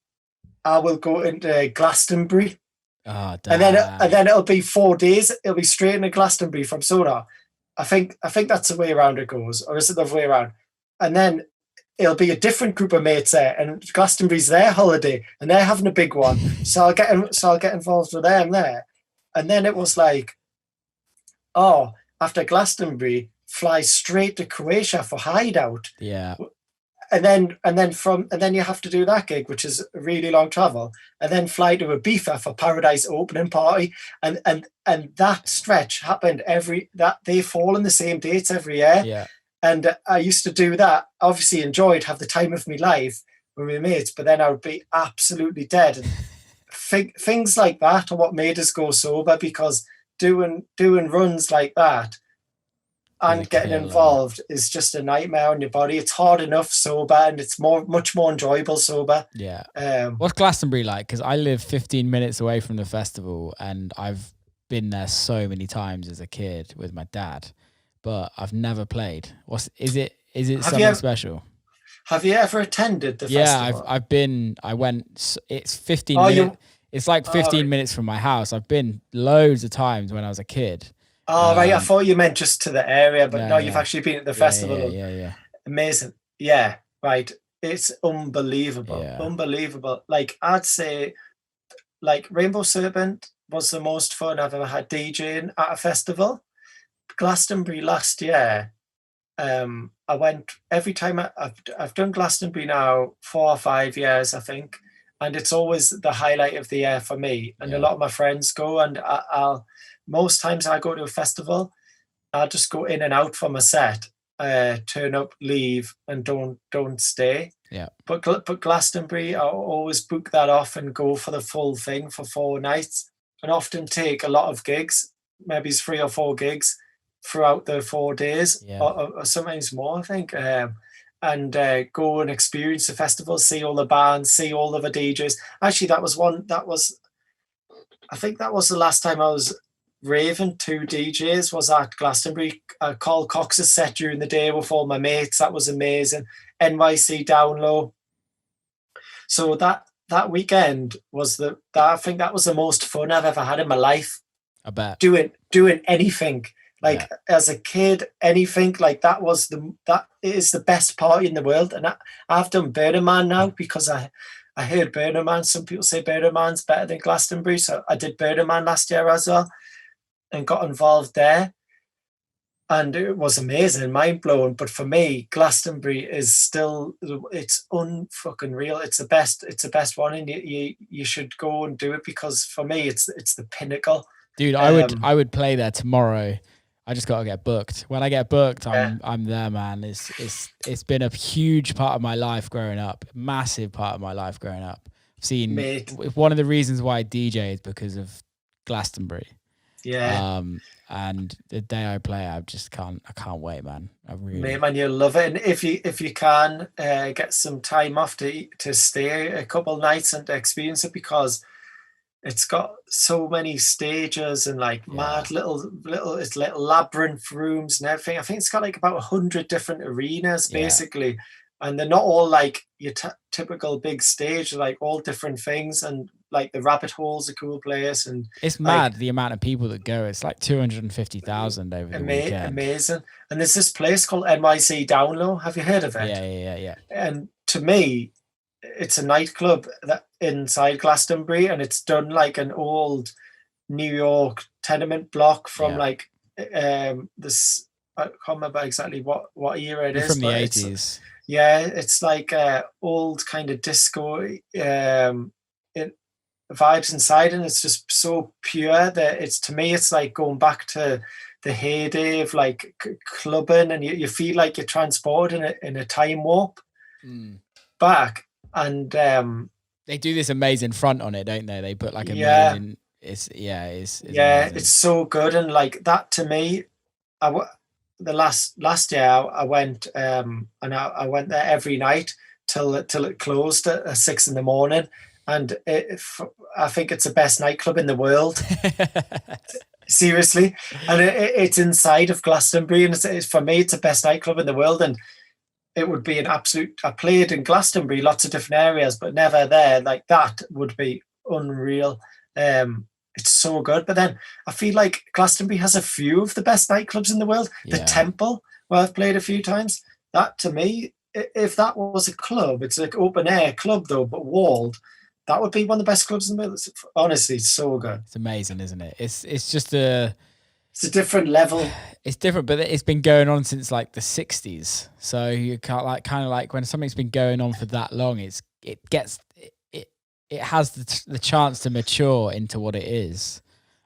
I will go into Glastonbury. Oh, and then it'll be 4 days. It'll be straight into Glastonbury from sonar. I think that's the way around it goes, or is it the other way around? And then it'll be a different group of mates there, and Glastonbury's their holiday, and they're having a big one. So I'll get involved with them there. And then it was like, after Glastonbury, fly straight to Croatia for Hideout. Yeah. And then you have to do that gig, which is a really long travel, and then fly to Ibiza for Paradise opening party, and that stretch happened they fall in the same dates every year. Yeah. And I used to do that. Obviously, enjoyed, have the time of my life with my mates, but then I would be absolutely dead. And things like that are what made us go sober, because doing runs like that and getting involved is just a nightmare on your body. It's hard enough sober, and it's much more enjoyable sober. Yeah. What's Glastonbury like? Because I live 15 minutes away from the festival, and I've been there so many times as a kid with my dad, but I've never played. Is it something special? Have you ever attended the festival? Yeah, I've been. I went. It's 15 minutes. It's like 15 minutes from my house. I've been loads of times when I was a kid. Oh, right. I thought you meant just to the area, but no, you've actually been at the festival. Yeah. Amazing. Yeah, right. It's unbelievable. Yeah. Unbelievable. Like, I'd say, like, Rainbow Serpent was the most fun I've ever had DJing at a festival. Glastonbury last year, I went every time. I've done Glastonbury now 4 or 5 years, I think, and it's always the highlight of the year for me. And a lot of my friends go, and most times I go to a festival, I'll just go in and out from a set, turn up, leave, and don't stay. Yeah. But Glastonbury, I always book that off and go for the full thing for 4 nights, and often take a lot of gigs, maybe 3 or 4 gigs throughout the 4 days, or sometimes more, I think. And go and experience the festival, see all the bands, see all of the DJs. Actually, I think that was the last time I was raving 2 DJs was at Glastonbury. Carl Cox's set during the day with all my mates. That was amazing. NYC Down Low. So that weekend was I think that was the most fun I've ever had in my life. I bet. Doing anything. Like, as a kid, anything like that is the best party in the world. And I've done Burning Man now, because I heard Burning Man. Some people say Burning Man's better than Glastonbury. So I did Burning Man last year as well, and got involved there. And it was amazing, mind blowing. But for me, Glastonbury is still, it's unfucking real. It's the best one, and you should go and do it, because for me, it's the pinnacle. Dude, I would play there tomorrow. I just got to get booked. When I get booked, I'm there, man. It's been a huge part of my life growing up, massive part of my life growing up. I've seen one of the reasons why I DJ is because of Glastonbury. Yeah. And the day I play, I can't wait, man. Man, you'll love it. And if you can get some time off to stay a couple nights and to experience it, because it's got so many stages and like mad little labyrinth rooms and everything. I think it's got like about 100 different arenas basically, and they're not all like your typical big stage. They're like all different things, and like the rabbit hole's a cool place, and it's mad the amount of people that go. It's like 250,000 over the weekend. Amazing. And there's this place called NYC Down Low. Have you heard of it? Yeah. And to me, it's a nightclub that inside Glastonbury, and it's done like an old New York tenement block from like this. I can't remember exactly what year it is. From the 80s. It's like old kind of disco. vibes inside, and it's just so pure that it's, to me, it's like going back to the heyday of like clubbing, and you feel like you're transported in a time warp back. And they do this amazing front on it, don't they? They put like amazing. It's so good. And like that, to me, the last year I went and I went there every night till it closed at 6 a.m. and I think it's the best nightclub in the world. Seriously. And it's inside of Glastonbury, and it's for me, it's the best nightclub in the world. And it would be an absolute, I played in Glastonbury, lots of different areas, but never there. Like that would be unreal. It's so good. But then I feel like Glastonbury has a few of the best nightclubs in the world. The Temple, where I've played a few times, that to me, if that was a club, it's like open air club though, but walled, that would be one of the best clubs in the world. Honestly, it's so good. It's amazing, isn't it? It's just it's a different level. It's different, but it's been going on since like the 60s. So you can't kind of like when something's been going on for that long, it has the chance to mature into what it is.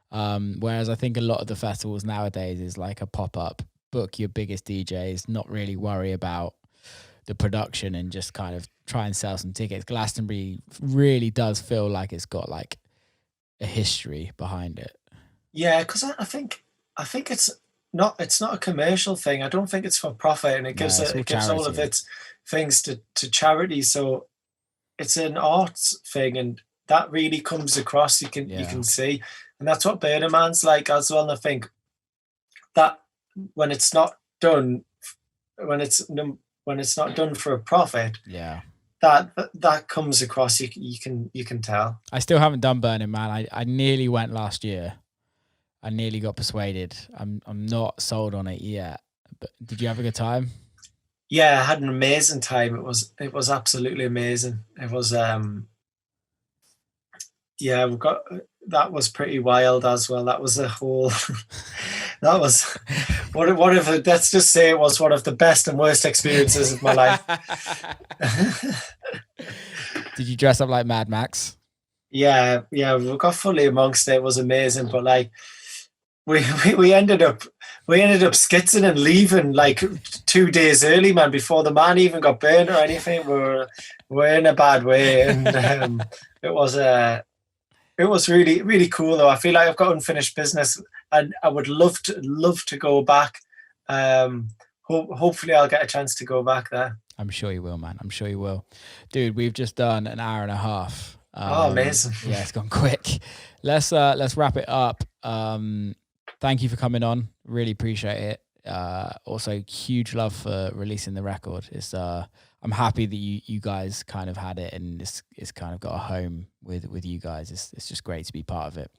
Whereas I think a lot of the festivals nowadays is like a pop-up, book your biggest DJs, not really worry about the production and just kind of try and sell some tickets. Glastonbury really does feel like it's got like a history behind it. Yeah, because I think it's not a commercial thing. I don't think it's for profit, and it gives all of its things to charity. So it's an arts thing, and that really comes across. You can see, and that's what Burning Man's like as well. And I think that when it's not done for a profit, that comes across. You can tell. I still haven't done Burning Man. I nearly went last year. I nearly got persuaded. I'm not sold on it yet. But did you have a good time? Yeah, I had an amazing time. It was absolutely amazing. It was that was pretty wild as well. That was a whole that was what if let's just say it was one of the best and worst experiences of my life. Did you dress up like Mad Max? Yeah, we got fully amongst it. It was amazing, but like we ended up skitzing and leaving like 2 days early, man, before the man even got burned or anything. We're in a bad way, and it was really, really cool though. I feel like I've got unfinished business, and I would love to go back. Hopefully I'll get a chance to go back there. I'm sure you will, man. I'm sure you will. Dude, we've just done an hour and a half. Amazing. Yeah, it's gone quick. Let's wrap it up. Thank you for coming on. Really appreciate it. Also, huge love for releasing the record. I'm happy that you guys kind of had it, and it's kind of got a home with you guys. It's just great to be part of it.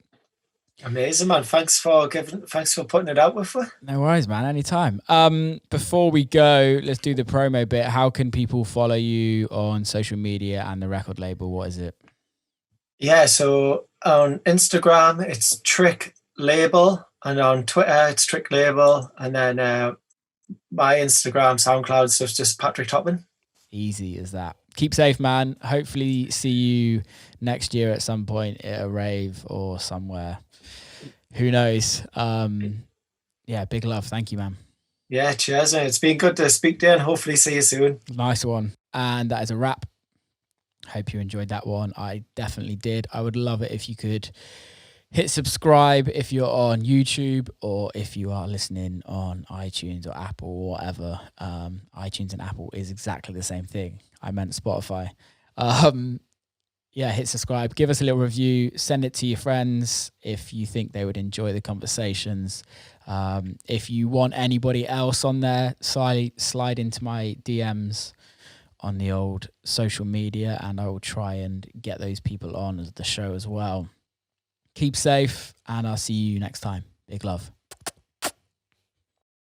Amazing, man. Thanks for putting it out with me. No worries, man. Anytime. Before we go, let's do the promo bit. How can people follow you on social media and the record label? What is it? Yeah, so on Instagram it's Trick Label, and on Twitter it's Trick Label, and then my Instagram, SoundCloud stuff's just Patrick Toppin. Easy as that. Keep safe, man. Hopefully see you next year at some point at a rave or somewhere. Who knows? Big love. Thank you, man. Yeah, cheers. It's been good to speak to you, and hopefully see you soon. Nice one. And that is a wrap. Hope you enjoyed that one. I definitely did. I would love it if you could hit subscribe if you're on YouTube, or if you are listening on iTunes or Apple or whatever. iTunes and Apple is exactly the same thing. I meant Spotify. Hit subscribe. Give us a little review. Send it to your friends if you think they would enjoy the conversations. If you want anybody else on there, slide into my DMs on the old social media, and I will try and get those people on the show as well. Keep safe, and I'll see you next time. Big love.